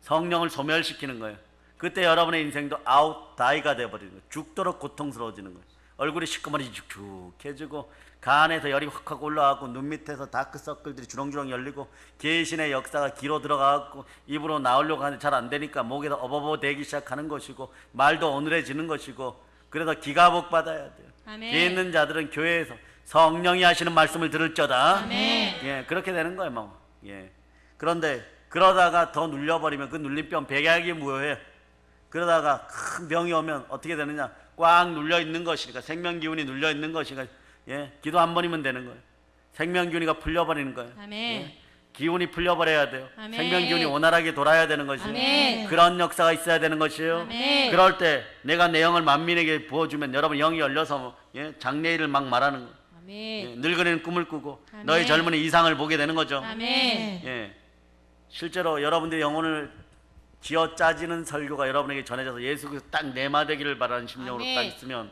성령을 소멸시키는 거예요. 그때 여러분의 인생도 아웃다이가 되어버리는 거예요. 죽도록 고통스러워지는 거예요. 얼굴이 시커머리 죽죽해지고 간에서 열이 확 올라가고 눈 밑에서 다크서클들이 주렁주렁 열리고 계신의 역사가 귀로 들어가고 입으로 나오려고 하는데 잘 안 되니까 목에서 어버버대기 시작하는 것이고 말도 어눌해지는 것이고 그래서 기가 복 받아야 돼요. 아멘. 뒤에 있는 자들은 교회에서 성령이 하시는 말씀을 들을저다. 아멘. 예, 그렇게 되는 거예요, 뭐. 예. 그런데 그러다가 더 눌려버리면 그 눌림병 백약이 무효해요. 그러다가 큰 병이 오면 어떻게 되느냐? 꽉 눌려 있는 것이니까 생명 기운이 눌려 있는 것이니까 예, 기도 한 번이면 되는 거예요. 생명 기운이가 풀려버리는 거예요. 아멘. 예, 기운이 풀려버려야 돼요. 아멘. 생명 기운이 원활하게 돌아야 되는 것이에요. 아멘. 그런 역사가 있어야 되는 것이에요. 아멘. 그럴 때 내가 내 영을 만민에게 부어주면 여러분 영이 열려서 예, 장래일을 막 말하는 거예요. 예, 아멘. 늙은이는 꿈을 꾸고 아멘. 너희 젊은이 이상을 보게 되는 거죠. 아멘. 예, 실제로 여러분들의 영혼을 쥐어 짜지는 설교가 여러분에게 전해져서 예수 그리스도 딱 내마되기를 바라는 심령으로 아멘. 딱 있으면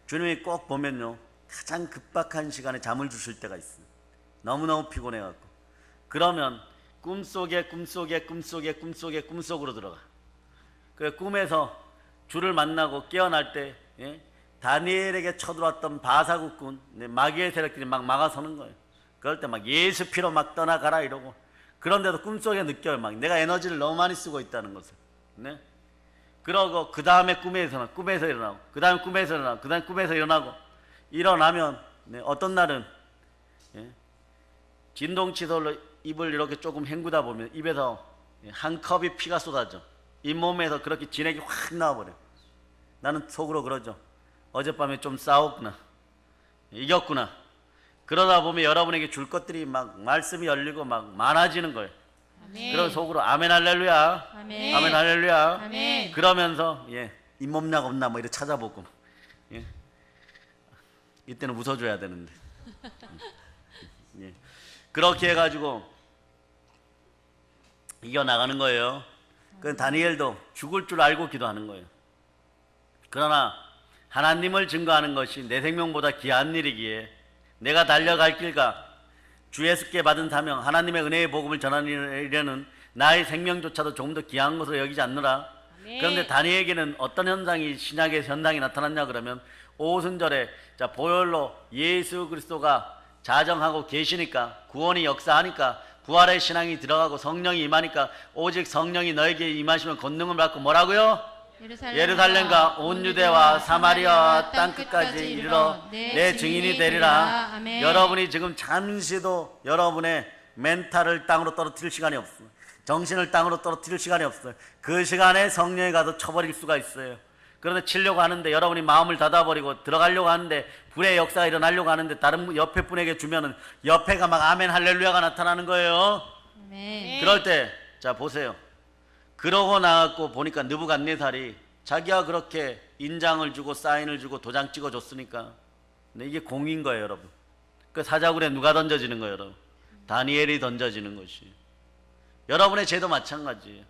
주님이 꼭 보면요 가장 급박한 시간에 잠을 주실 때가 있어요. 너무너무 피곤해갖고 그러면 꿈속으로 들어가. 그 꿈에서 주를 만나고 깨어날 때 예? 다니엘에게 쳐들어왔던 바사국군 마귀의 세력들이 막 막아서는 거예요. 그럴 때 막 예수 피로 막 떠나가라 이러고 그런데도 꿈속에 느껴요. 막 내가 에너지를 너무 많이 쓰고 있다는 것을. 네? 그러고 그 다음에 꿈에서 일어나고 그 다음에 꿈에서 일어나고 그 다음에 꿈에서 일어나고 일어나면 네, 어떤 날은 예? 진동치솔로 입을 이렇게 조금 헹구다 보면 입에서 한 컵이 피가 쏟아져. 잇몸에서 그렇게 진액이 확 나와버려. 나는 속으로 그러죠. 어젯밤에 좀 싸웠구나. 이겼구나. 그러다 보면 여러분에게 줄 것들이 막 말씀이 열리고 막 많아지는 거예요. 아멘. 그런 속으로 아멘 할렐루야. 아멘. 아멘 할렐루야. 아멘. 그러면서 예, 잇몸약 없나 뭐 이렇게 찾아보고 예. 이때는 웃어줘야 되는데 예. 그렇게 해가지고 이겨나가는 거예요. 그 다니엘도 죽을 줄 알고 기도하는 거예요. 그러나 하나님을 증거하는 것이 내 생명보다 귀한 일이기에 내가 달려갈 길과 주 예수께 받은 사명 하나님의 은혜의 복음을 전하는 일에는 나의 생명조차도 조금 더 귀한 것으로 여기지 않노라. 아멘. 그런데 다니엘에게는 어떤 현상이 신약의 현상이 나타났냐 그러면 오순절에 자 보혈로 예수 그리스도가 자정하고 계시니까 구원이 역사하니까 부활의 신앙이 들어가고 성령이 임하니까 오직 성령이 너에게 임하시면 권능을 받고 뭐라고요? 예루살렘과 온 유대와 사마리아 땅끝까지 이르러 내 증인이 되리라. 아멘. 여러분이 지금 잠시도 여러분의 멘탈을 땅으로 떨어뜨릴 시간이 없어요. 정신을 땅으로 떨어뜨릴 시간이 없어요. 그 시간에 성령이 가서 쳐버릴 수가 있어요. 그런데 치려고 하는데 여러분이 마음을 닫아버리고 들어가려고 하는데 불의 역사가 일어나려고 하는데 다른 옆에 분에게 주면은 옆에가 막 아멘 할렐루야가 나타나는 거예요. 아멘. 그럴 때 자 보세요. 그러고 나갖고 보니까 느부갓네살이 자기가 그렇게 인장을 주고 사인을 주고 도장 찍어줬으니까 근데 이게 공인 거예요, 여러분. 그 사자굴에 누가 던져지는 거예요, 여러분? 다니엘이 던져지는 것이. 여러분의 죄도 마찬가지예요.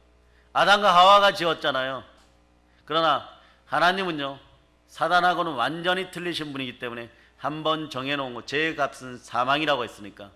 아담과 하와가 지었잖아요. 그러나 하나님은요 사단하고는 완전히 틀리신 분이기 때문에 한번 정해놓은 거 죄의 값은 사망이라고 했으니까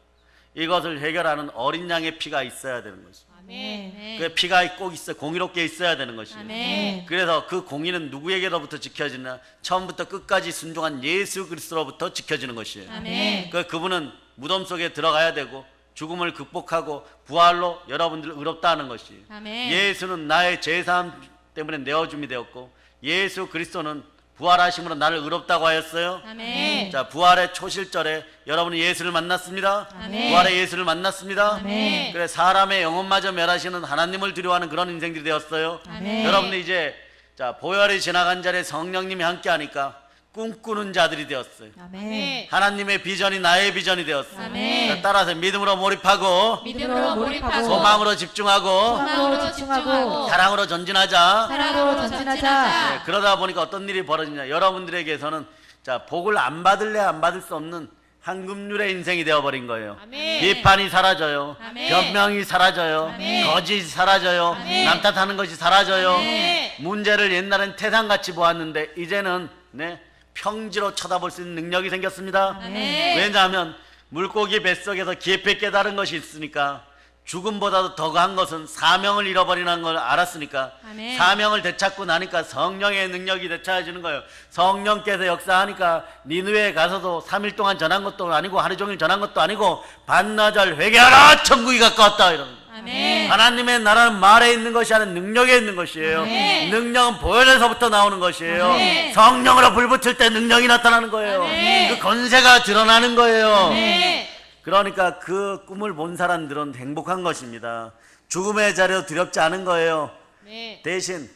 이것을 해결하는 어린 양의 피가 있어야 되는 것이죠. 아멘. 그 피가 꼭 있어 공의롭게 있어야 되는 것이에요. 아멘. 그래서 그 공의는 누구에게로부터 지켜지나 처음부터 끝까지 순종한 예수 그리스도로부터 지켜지는 것이에요. 아멘. 그분은 무덤 속에 들어가야 되고 죽음을 극복하고 부활로 여러분들을 의롭다 하는 것이에요. 아멘. 예수는 나의 죄사함 때문에 내어줌이 되었고 예수 그리스도는 부활하심으로 나를 의롭다고 하였어요. 아멘. 자 부활의 초실절에 여러분이 예수를 만났습니다. 아멘. 부활의 예수를 만났습니다. 아멘. 그래 사람의 영혼마저 멸하시는 하나님을 두려워하는 그런 인생들이 되었어요. 아멘. 여러분들 이제 자 보혈이 지나간 자리에 성령님이 함께하니까 꿈꾸는 자들이 되었어요. 아멘. 하나님의 비전이 나의 비전이 되었어요. 아멘. 따라서 믿음으로 몰입하고 믿음으로 몰입하고 소망으로 집중하고 소망으로 집중하고 사랑으로 전진하자. 사랑으로 전진하자. 네, 그러다 보니까 어떤 일이 벌어지냐. 여러분들에게서는 자, 복을 안 받을래 안 받을 수 없는 황금률의 인생이 되어버린 거예요. 아멘. 비판이 사라져요. 아멘. 변명이 사라져요. 아멘. 거짓이 사라져요. 아멘. 남 탓하는 것이 사라져요. 아멘. 문제를 옛날엔 태산같이 보았는데 이제는 네, 평지로 쳐다볼 수 있는 능력이 생겼습니다. 아멘. 왜냐하면 물고기 뱃속에서 깊이 깨달은 것이 있으니까, 죽음보다도 더 강한 것은 사명을 잃어버리는 걸 알았으니까, 아멘. 사명을 되찾고 나니까 성령의 능력이 되찾아지는 거예요. 성령께서 역사하니까 니느웨에 가서도 3일 동안 전한 것도 아니고 하루 종일 전한 것도 아니고 반나절 회개하라 천국이 가까웠다 이런. 아멘. 하나님의 나라는 말에 있는 것이 아니라 능력에 있는 것이에요. 아멘. 능력은 보혈에서부터 나오는 것이에요. 아멘. 성령으로 불 붙일 때 능력이 나타나는 거예요. 아멘. 그 권세가 드러나는 거예요. 아멘. 그러니까 그 꿈을 본 사람들은 행복한 것입니다. 죽음의 자리도 두렵지 않은 거예요. 네. 대신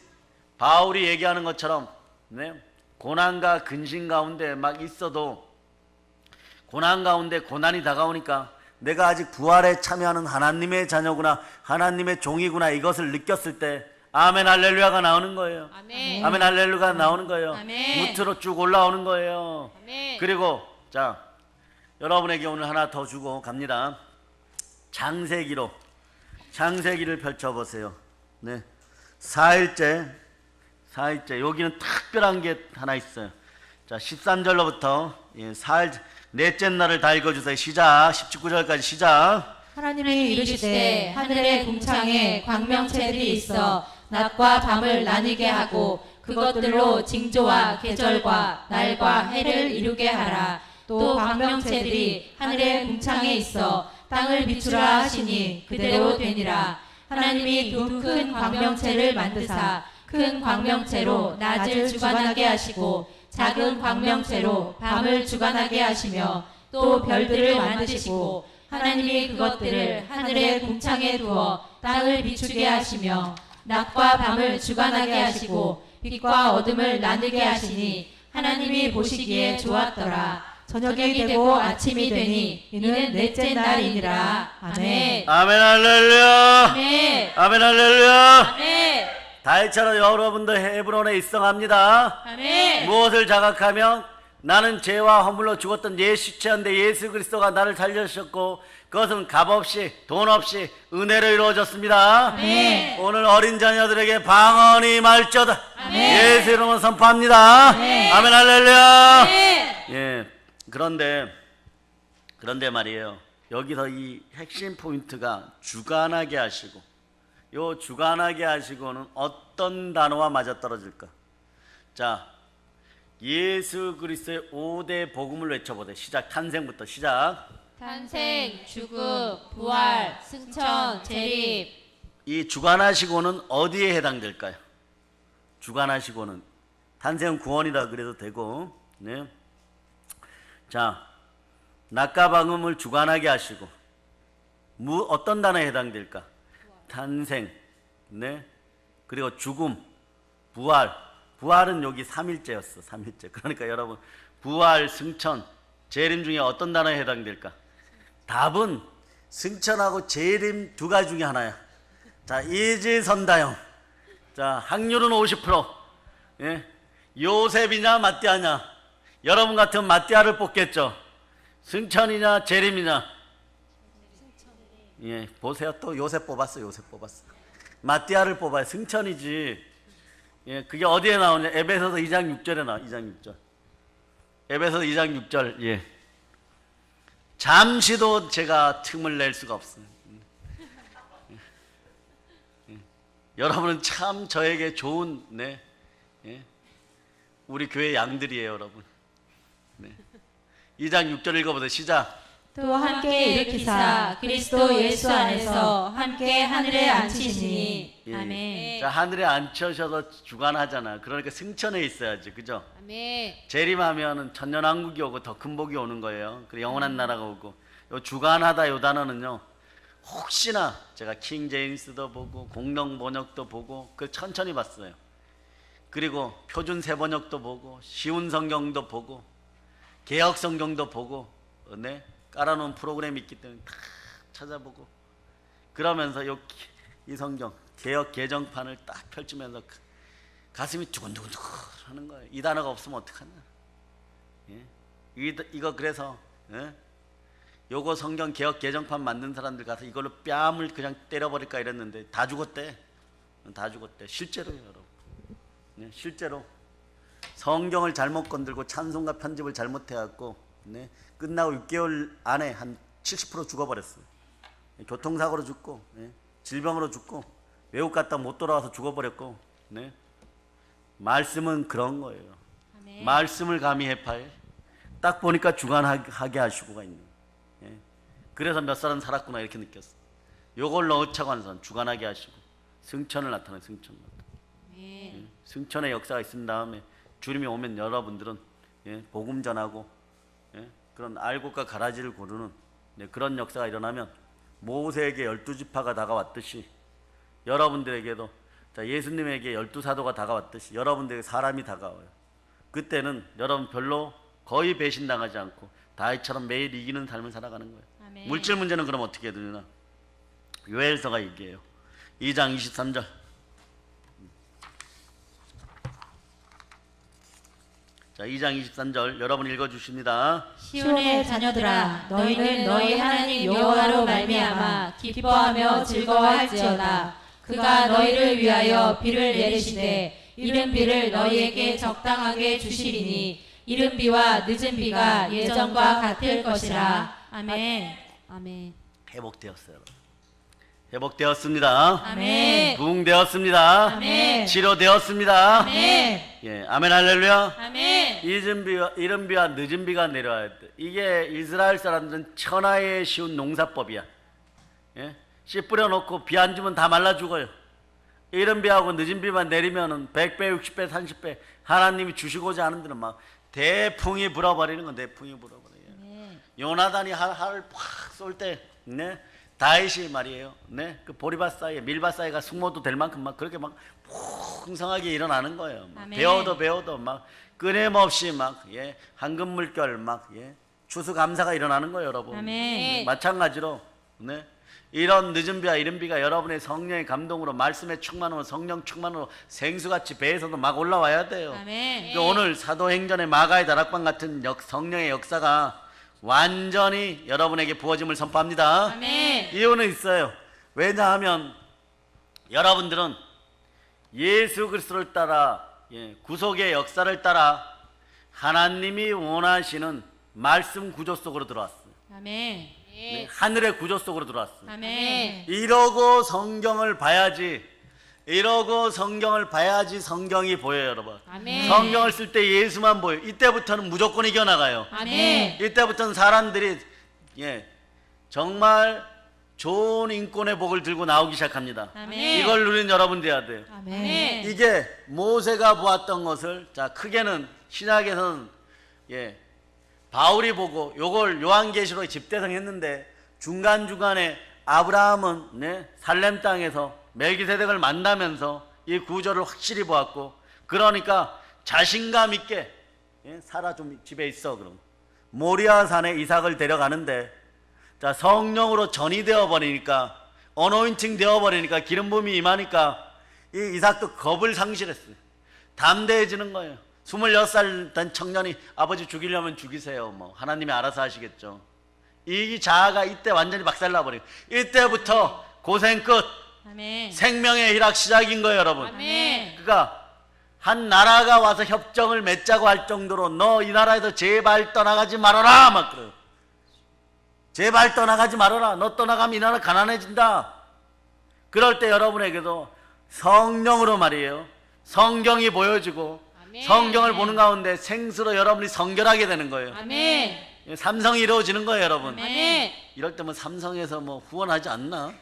바울이 얘기하는 것처럼 네, 고난과 근심 가운데 막 있어도, 고난 가운데 고난이 다가오니까 내가 아직 부활에 참여하는 하나님의 자녀구나, 하나님의 종이구나, 이것을 느꼈을 때 아멘 할렐루야가 나오는 거예요. 아멘. 아멘 할렐루야가 나오는 거예요. 아멘. 무트로 쭉 올라오는 거예요. 아멘. 그리고 자, 여러분에게 오늘 하나 더 주고 갑니다. 창세기를 펼쳐보세요. 네, 4일째 여기는 특별한 게 하나 있어요. 자, 13절로부터 4일 넷째 날을 다 읽어주세요. 시작. 19절까지 시작. 하나님이 이르시되 하늘의 궁창에 광명체들이 있어 낮과 밤을 나뉘게 하고 그것들로 징조와 계절과 날과 해를 이루게 하라. 또 광명체들이 하늘의 궁창에 있어 땅을 비추라 하시니 그대로 되니라. 하나님이 두 큰 광명체를 만드사 큰 광명체로 낮을 주관하게 하시고 작은 광명체로 밤을 주관하게 하시며 또 별들을 만드시고 하나님이 그것들을 하늘의 궁창에 두어 땅을 비추게 하시며 낮과 밤을 주관하게 하시고 빛과 어둠을 나누게 하시니 하나님이 보시기에 좋았더라. 저녁이 되고 아침이 되니 이는 넷째 날이니라. 아멘. 아멘 할렐루야. 아멘. 아멘 할렐루야. 아멘. 다윗처럼 여러분도 헤브론에 입성합니다. 아멘. 무엇을 자각하며 나는 죄와 허물로 죽었던 예수체한데 예수 그리스도가 나를 살려주셨고 그것은 값없이 돈 없이 은혜로 이루어졌습니다. 아멘. 오늘 어린 자녀들에게 방언이 말쩌다. 아멘. 예수 이름으로 선포합니다. 아멘. 아멘 할렐루야. 아멘. 예, 그런데 말이에요. 여기서 이 핵심 포인트가 주관하게 하시고, 요 주관하게 하시고는 어떤 단어와 맞아떨어질까? 자, 예수 그리스도의 5대 복음을 외쳐보세. 시작. 탄생부터 시작. 탄생, 죽음, 부활, 승천, 재림. 이 주관하시고는 어디에 해당될까요? 주관하시고는 탄생은 구원이라 그래도 되고, 네. 자, 낮과 밤을 주관하게 하시고 어떤 단어에 해당될까? 탄생, 네. 그리고 죽음, 부활은 여기 3일째였어. 3일째. 그러니까 여러분, 부활, 승천, 재림 중에 어떤 단어에 해당될까? 답은 승천하고 재림 두 가지 중에 하나야. 자, 이지선다형. 자, 확률은 50%. 예. 요셉이냐 마띠아냐? 여러분 같으면 마띠아를 뽑겠죠. 승천이냐 재림이냐? 예, 보세요. 또 요셉 뽑았어. 마띠아를 뽑아요. 승천이지. 예, 그게 어디에 나오냐? 에베소서 2장 6절에 나와. 2장 6절. 에베소서 2장 6절. 예. 잠시도 제가 틈을 낼 수가 없어요. 여러분은 참 저에게 좋은 네. 예. 우리 교회 양들이에요, 여러분. 네. 2장 6절 읽어보세요. 시작. 또 함께 일으키사 그리스도 예수 안에서 함께 하늘에 앉히시니. 예. 아멘. 자, 하늘에 앉혀셔서 주관하잖아. 그러니까 승천에 있어야지, 그죠? 아멘. 재림하면은 천년왕국이 오고 더 큰 복이 오는 거예요. 그리고 영원한 나라가 오고. 요 주관하다 요 단어는요. 혹시나 제가 킹 제임스도 보고 공동 번역도 보고 그 천천히 봤어요. 그리고 표준 세번역도 보고 쉬운 성경도 보고 개혁 성경도 보고 네? 깔아놓은 프로그램이 있기 때문에 다 찾아보고 그러면서 이 성경 개혁 개정판을 딱 펼치면서 가슴이 두근두근두근 하는 거예요. 이 단어가 없으면 어떡하냐. 예? 이거 그래서 예? 요거 성경 개혁 개정판 만든 사람들 가서 이걸로 뺨을 그냥 때려버릴까 이랬는데 다 죽었대. 다 죽었대. 실제로요, 여러분. 네, 실제로 성경을 잘못 건들고 찬송가 편집을 잘못해갖고 네, 끝나고 6개월 안에 한 70% 죽어버렸어요. 교통사고로 죽고 네, 질병으로 죽고 외국 갔다 못 돌아와서 죽어버렸고 네. 말씀은 그런 거예요. 아멘. 말씀을 감히 해파해 딱 보니까 주관하게 하시고가 있는 예. 그래서 몇 사람 살았구나 이렇게 느꼈어. 요걸 넣자고 하는 사람 주관하게 하시고 승천을 나타내 승천 예. 승천의 역사가 있은 다음에 주님이 오면 여러분들은 예. 복음 전하고 예. 그런 알곡과 가라지를 고르는 네. 그런 역사가 일어나면 모세에게 12지파가 다가왔듯이 여러분들에게도 자, 예수님에게 12사도가 다가왔듯이 여러분들에게 사람이 다가와요. 그때는 여러분 별로 거의 배신당하지 않고 다윗처럼 매일 이기는 삶을 살아가는 거예요. 아멘. 물질 문제는 그럼 어떻게 해야 되나? 요엘서가 얘기해요. 2장 23절. 자, 2장 23절 여러분 읽어주십니다. 시온의 자녀들아 너희는 너희 하나님 여호와로 말미암아 기뻐하며 즐거워할지어다. 그가 너희를 위하여 비를 내리시되 이른 비를 너희에게 적당하게 주시리니 이른 비와 늦은 비가 예전과 같을 것이라. 아멘. 아멘. 회복되었어요. 여러분. 회복되었습니다. 아멘. 부흥되었습니다. 아멘. 치료되었습니다. 아멘. 예, 아멘 할렐루야. 아멘. 이른 비와 늦은 비가 내려야 돼. 이게 이스라엘 사람들은 천하에 쉬운 농사법이야. 예? 씨 뿌려놓고 비 안 주면 다 말라 죽어요. 이른 비하고 늦은 비만 내리면은 100배, 60배, 30배 하나님이 주시고자 하는 데는 막 대풍이 불어버리는 건 대풍이 불어버려요. 요나단이 활을 팍 쏠 때, 네? 다윗이 말이에요. 네? 그 보리밭 사이에 밀밭 사이가 숙모도 될 만큼 막 그렇게 막 풍성하게 일어나는 거예요. 막 배워도 막 끊임없이 막 예, 황금 물결 막 예, 추수감사가 일어나는 거예요, 여러분. 아멘. 마찬가지로 네? 이런 늦은 비와 이른 비가 여러분의 성령의 감동으로 말씀의 충만으로 성령 충만으로 생수같이 배에서도 막 올라와야 돼요. 아멘. 그 오늘 사도행전의 마가의 다락방 같은 성령의 역사가 완전히 여러분에게 부어짐을 선포합니다. 아멘. 이유는 있어요. 왜냐하면 여러분들은 예수 그리스도를 따라 예, 구속의 역사를 따라 하나님이 원하시는 말씀 구조 속으로 들어왔어요. 아멘. 네, 하늘의 구조 속으로 들어왔어요. 아멘. 이러고 성경을 봐야지 성경이 보여요, 여러분. 아멘. 성경을 쓸 때 예수만 보여요. 이때부터는 무조건 이겨나가요. 아멘. 이때부터는 사람들이 예, 정말 좋은 인권의 복을 들고 나오기 시작합니다. 아멘. 이걸 누린 여러분 돼야 돼요. 아멘. 이게 모세가 보았던 것을 자 크게는 신약에서는 예, 바울이 보고 요걸 요한계시록에 집대성했는데 중간중간에 아브라함은 네, 살렘 땅에서 멜기세덱을 만나면서 이 구조를 확실히 보았고 그러니까 자신감 있게 예, 사라 좀 집에 있어 그럼 모리아 산에 이삭을 데려가는데 자 성령으로 전이 되어 버리니까 어노인팅 되어 버리니까 기름 부음이 임하니까 이 이삭도 겁을 상실했어요. 담대해지는 거예요. 26살 된 청년이 아버지 죽이려면 죽이세요. 뭐 하나님이 알아서 하시겠죠. 이 자아가 이때 완전히 박살나버려요. 이때부터 고생 끝. 아멘. 생명의 희락 시작인 거예요, 여러분. 아멘. 그러니까 한 나라가 와서 협정을 맺자고 할 정도로 너 이 나라에서 제발 떠나가지 말아라 막 그래요. 제발 떠나가지 말아라. 너 떠나가면 이 나라 가난해진다. 그럴 때 여러분에게도 성령으로 말이에요. 성경이 보여지고 성경을 보는 가운데 생수로 여러분이 성결하게 되는 거예요. 아멘. 삼성이 이루어지는 거예요, 여러분. 아멘. 이럴 때면 삼성에서 뭐 후원하지 않나?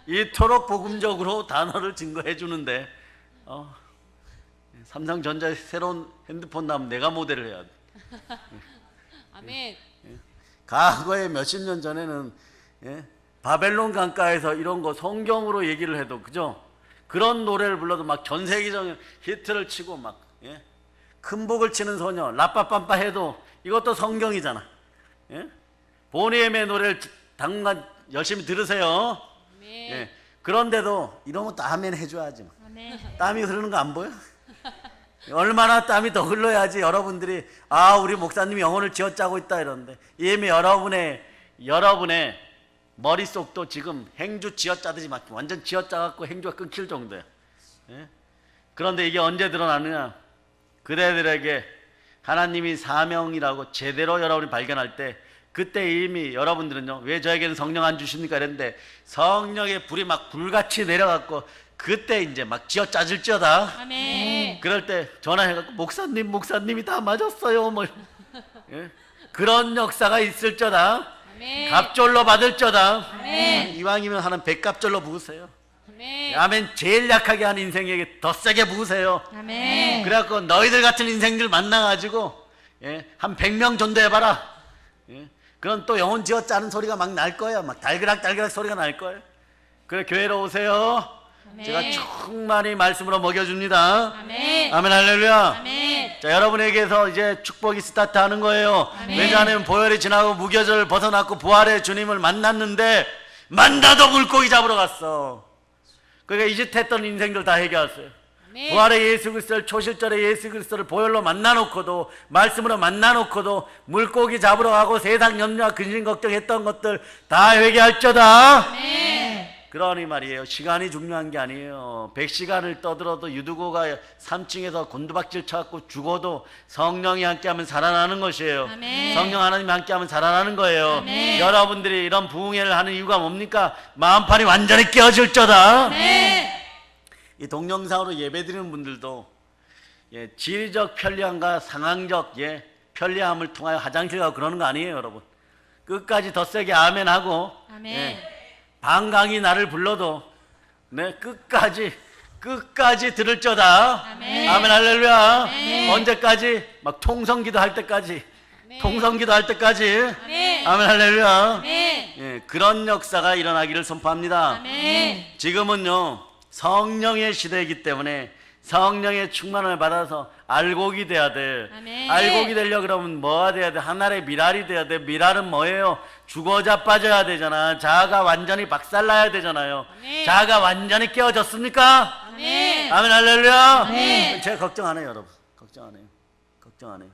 이토록 복음적으로 단어를 증거해 주는데 삼성전자의 새로운 핸드폰 나오면 내가 모델을 해야 돼. 아멘. 과거에 몇십 년 전에는 예? 바벨론 강가에서 이런 거 성경으로 얘기를 해도 그죠? 그런 노래를 불러도 막 전 세계적인 히트를 치고 막 예? 큰 복을 치는 소녀 라빠빰빠 해도 이것도 성경이잖아. 예? 보니엠의 노래를 당분간 열심히 들으세요. 예. 그런데도 이런 것도 아멘 해줘야지. 아멘. 땀이 흐르는 거 안 보여? 얼마나 땀이 더 흘러야지 여러분들이 아 우리 목사님이 영혼을 쥐어짜고 있다 이러는데 이미 여러분의 머릿속도 지금 행주 쥐어짜듯이 막 완전 쥐어짜갖고 행주가 끊길 정도야. 예? 그런데 이게 언제 드러나느냐? 그대들에게 하나님이 사명이라고 제대로 여러분이 발견할 때 그때 이미 여러분들은요 왜 저에게는 성령 안 주십니까 이랬는데 성령의 불이 막 불같이 내려갖고 그때 이제 막 쥐어짜질지어다. 아멘. 그럴 때 전화해갖고 목사님이 다 맞았어요 뭐 예? 그런 역사가 있을저다. 아멘. 갑절로 받을저다. 아멘. 이왕이면 하는 백갑절로 부으세요. 아멘. 아멘. 제일 약하게 한 인생에게 더 세게 부으세요. 아멘. 그래갖고 너희들 같은 인생들 만나가지고 예? 한 100명 전도해봐라. 예? 그럼 또 영혼 쥐어짜는 소리가 막 날 거예요. 막 달그락 소리가 날 거예요. 그래 교회로 오세요. 아멘. 제가 충만히 말씀으로 먹여줍니다. 아멘. 아멘 할렐루야. 아멘. 자 여러분에게서 이제 축복이 스타트하는 거예요. 아멘. 왜냐하면 보혈이 지나고 무교절을 벗어났고 부활의 주님을 만났는데 만나도 물고기 잡으러 갔어. 그러니까 이짓했던 인생들 다 해결했어요. 아멘. 부활의 예수 그리스도를 초실절의 예수 그리스도를 보혈로 만나놓고도 말씀으로 만나놓고도 물고기 잡으러 가고 세상 염려와 근심 걱정했던 것들 다 회개할저다. 아멘. 그러니 말이에요. 시간이 중요한 게 아니에요. 100시간을 떠들어도 유두고가 3층에서 곤두박질 쳐갖고 죽어도 성령이 함께하면 살아나는 것이에요. 아멘. 성령 하나님이 함께하면 살아나는 거예요. 아멘. 여러분들이 이런 부흥회를 하는 이유가 뭡니까? 마음판이 완전히 깨어질.저다. 아멘. 이 동영상으로 예배드리는 분들도 예, 지리적 편리함과 상황적 편리함을 통하여 화장실 가고 그러는 거 아니에요, 여러분. 끝까지 더 세게 아멘하고 아멘. 방광이 나를 불러도 끝까지 들을저다. 아멘. 아멘 할렐루야. 아멘. 언제까지? 막 통성기도 할 때까지. 아멘. 통성기도 할 때까지. 아멘. 아멘 할렐루야. 아멘. 예, 그런 역사가 일어나기를 선포합니다. 아멘. 지금은요 성령의 시대이기 때문에 성령의 충만을 받아서 알곡이 돼야 돼. 아멘. 알곡이 되려 그러면 뭐가 돼야 돼? 하늘의 미랄이 돼야 돼. 미랄은 뭐예요? 죽어자 빠져야 되잖아. 자아가 완전히 박살나야 되잖아요. 아멘. 자아가 완전히 깨어졌습니까? 아멘. 아멘 할렐루야. 아멘. 제가 걱정 안 해요, 여러분. 걱정 안 해요.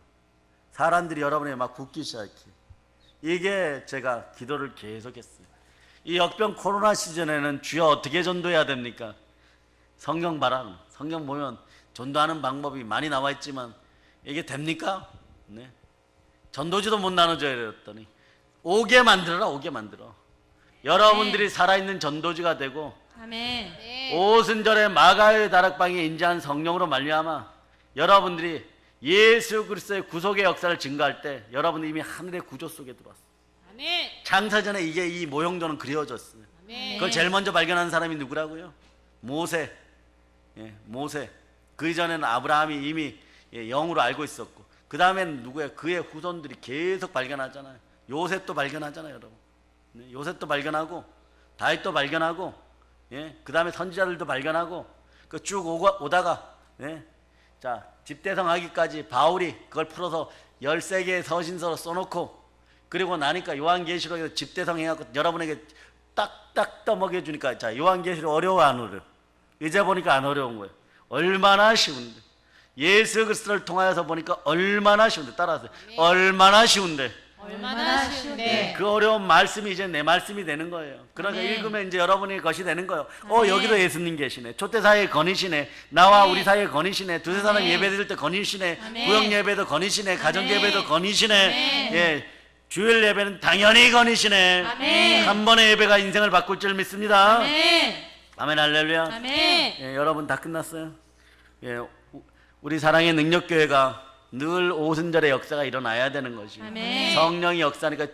사람들이 여러분에게 막 굳기 시작해. 이게 제가 기도를 계속했어요. 이 역병 코로나 시즌에는 주여 어떻게 전도해야 됩니까? 성경 봐라. 성경 보면 전도하는 방법이 많이 나와 있지만 이게 됩니까? 네. 전도지도 못 나눠줘야 되었더니 오게 만들어라. 여러분들이 살아있는 전도지가 되고 아멘. 오순절에 마가의 다락방에 인자한 성령으로 말미암아 여러분들이 예수 그리스도의 구속의 역사를 증거할 때 여러분들이 이미 하늘의 구조 속에 들어왔어요. 아멘. 창세전에 이게 이 모형도는 그려졌어요. 아멘. 그걸 제일 먼저 발견한 사람이 누구라고요? 모세. 모세. 그 이전에는 아브라함이 이미 영으로 알고 있었고 그 다음엔 누구예요? 그의 후손들이 계속 발견하잖아요. 요셉도 발견하잖아요, 여러분. 요셉도 발견하고 다윗도 발견하고 그 다음에 선지자들도 발견하고 그 쭉 오다가 자 집대성하기까지 바울이 그걸 풀어서 13개의 서신서로 써놓고 그리고 나니까 요한계시록에서 집대성 해갖고 여러분에게 딱딱 떠먹여 주니까 자 요한계시록 어려워 안 어려워? 이제 보니까 안 어려운 거예요. 얼마나 쉬운데. 예수 그리스도를 통하여서 보니까 얼마나 쉬운데. 따라하세요. 얼마나 쉬운데. 얼마나 쉬운데. 그 어려운 말씀이 이제 내 말씀이 되는 거예요. 그러니까 아멘. 읽으면 이제 여러분의 것이 되는 거예요. 아멘. 여기도 예수님 계시네. 초대 사이에 건이시네. 나와 아멘. 우리 사이에 건이시네. 두세 사람 아멘. 예배 드릴 때 건이시네. 아멘. 구역 예배도 건이시네. 가정 아멘. 예배도 건이시네. 아멘. 예. 주일 예배는 당연히 건이시네. 아멘. 한 번의 예배가 인생을 바꿀 줄 믿습니다. 아멘. 아멘 할렐루야. 아멘. 예, 여러분 다 끝났어요. 우리 사랑의 능력교회가 늘 오순절의 역사가 일어나야 되는 것이. 아멘. 성령이 역사니까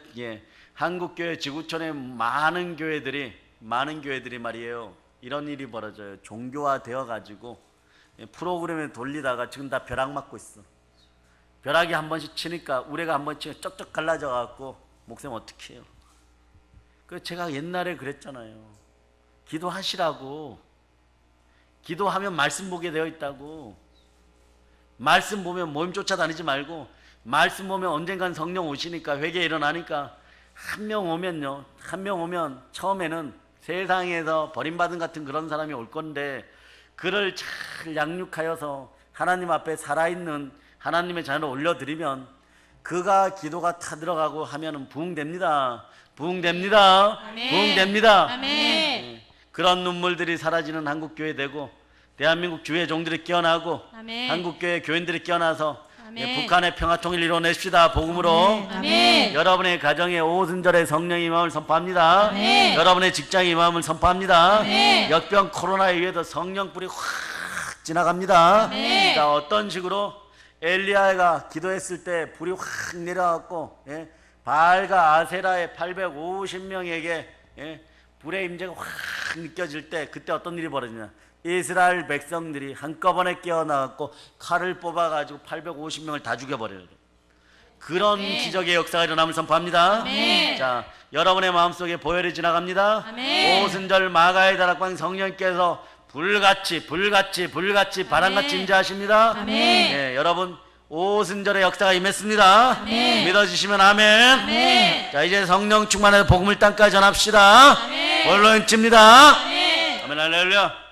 한국교회 지구촌의 많은 교회들이 말이에요. 이런 일이 벌어져요. 종교화 되어 가지고 프로그램에 돌리다가 지금 다 벼락 맞고 있어. 벼락이 한 번씩 치니까 우레가 한 번 치면 쩍쩍 갈라져 갖고 목사님 어떻게 해요? 그 제가 옛날에 그랬잖아요. 기도하시라고. 기도하면 말씀 보게 되어 있다고. 말씀 보면 모임 쫓아다니지 말고, 말씀 보면 언젠간 성령 오시니까, 회개 일어나니까, 한 명 오면요, 한 명 오면 처음에는 세상에서 버림받은 같은 그런 사람이 올 건데, 그를 잘 양육하여서 하나님 앞에 살아있는 하나님의 자녀를 올려드리면 그가 기도가 타들어가고 하면은 부흥됩니다. 부흥됩니다. 아멘. 부흥됩니다. 아멘. 그런 눈물들이 사라지는 한국교회 되고, 대한민국 주의 종들이 깨어나고, 아멘. 한국교회 교인들이 깨어나서 아멘. 북한의 평화통일 이뤄냅시다. 복음으로. 아멘. 아멘. 여러분의 가정에 오순절에 성령의 임함을 선포합니다. 아멘. 여러분의 직장의 임함을 선포합니다. 아멘. 역병 코로나에 의해서 성령불이 확 지나갑니다. 아멘. 자, 어떤 식으로 엘리야가 기도했을 때 불이 확 내려왔고, 바알과 아세라의 850명에게 불의 임재가 확 느껴질 때, 그때 어떤 일이 벌어지냐, 이스라엘 백성들이 한꺼번에 깨어나갖고 칼을 뽑아가지고 850명을 다 죽여버려요. 그런 아멘. 기적의 역사가 일어남을 선포합니다. 아멘. 자, 여러분의 마음속에 보혈이 지나갑니다. 아멘. 오순절 마가의 다락방 성령께서 불같이 바람같이 임재하십니다. 아멘. 예, 여러분 오순절의 역사가 임했습니다. 아멘. 믿어주시면 아멘. 아멘. 자, 이제 성령 충만해서 복음을 땅까지 전합시다. 아멘. 본론입니다. 아멘. 아멘. 할렐루야.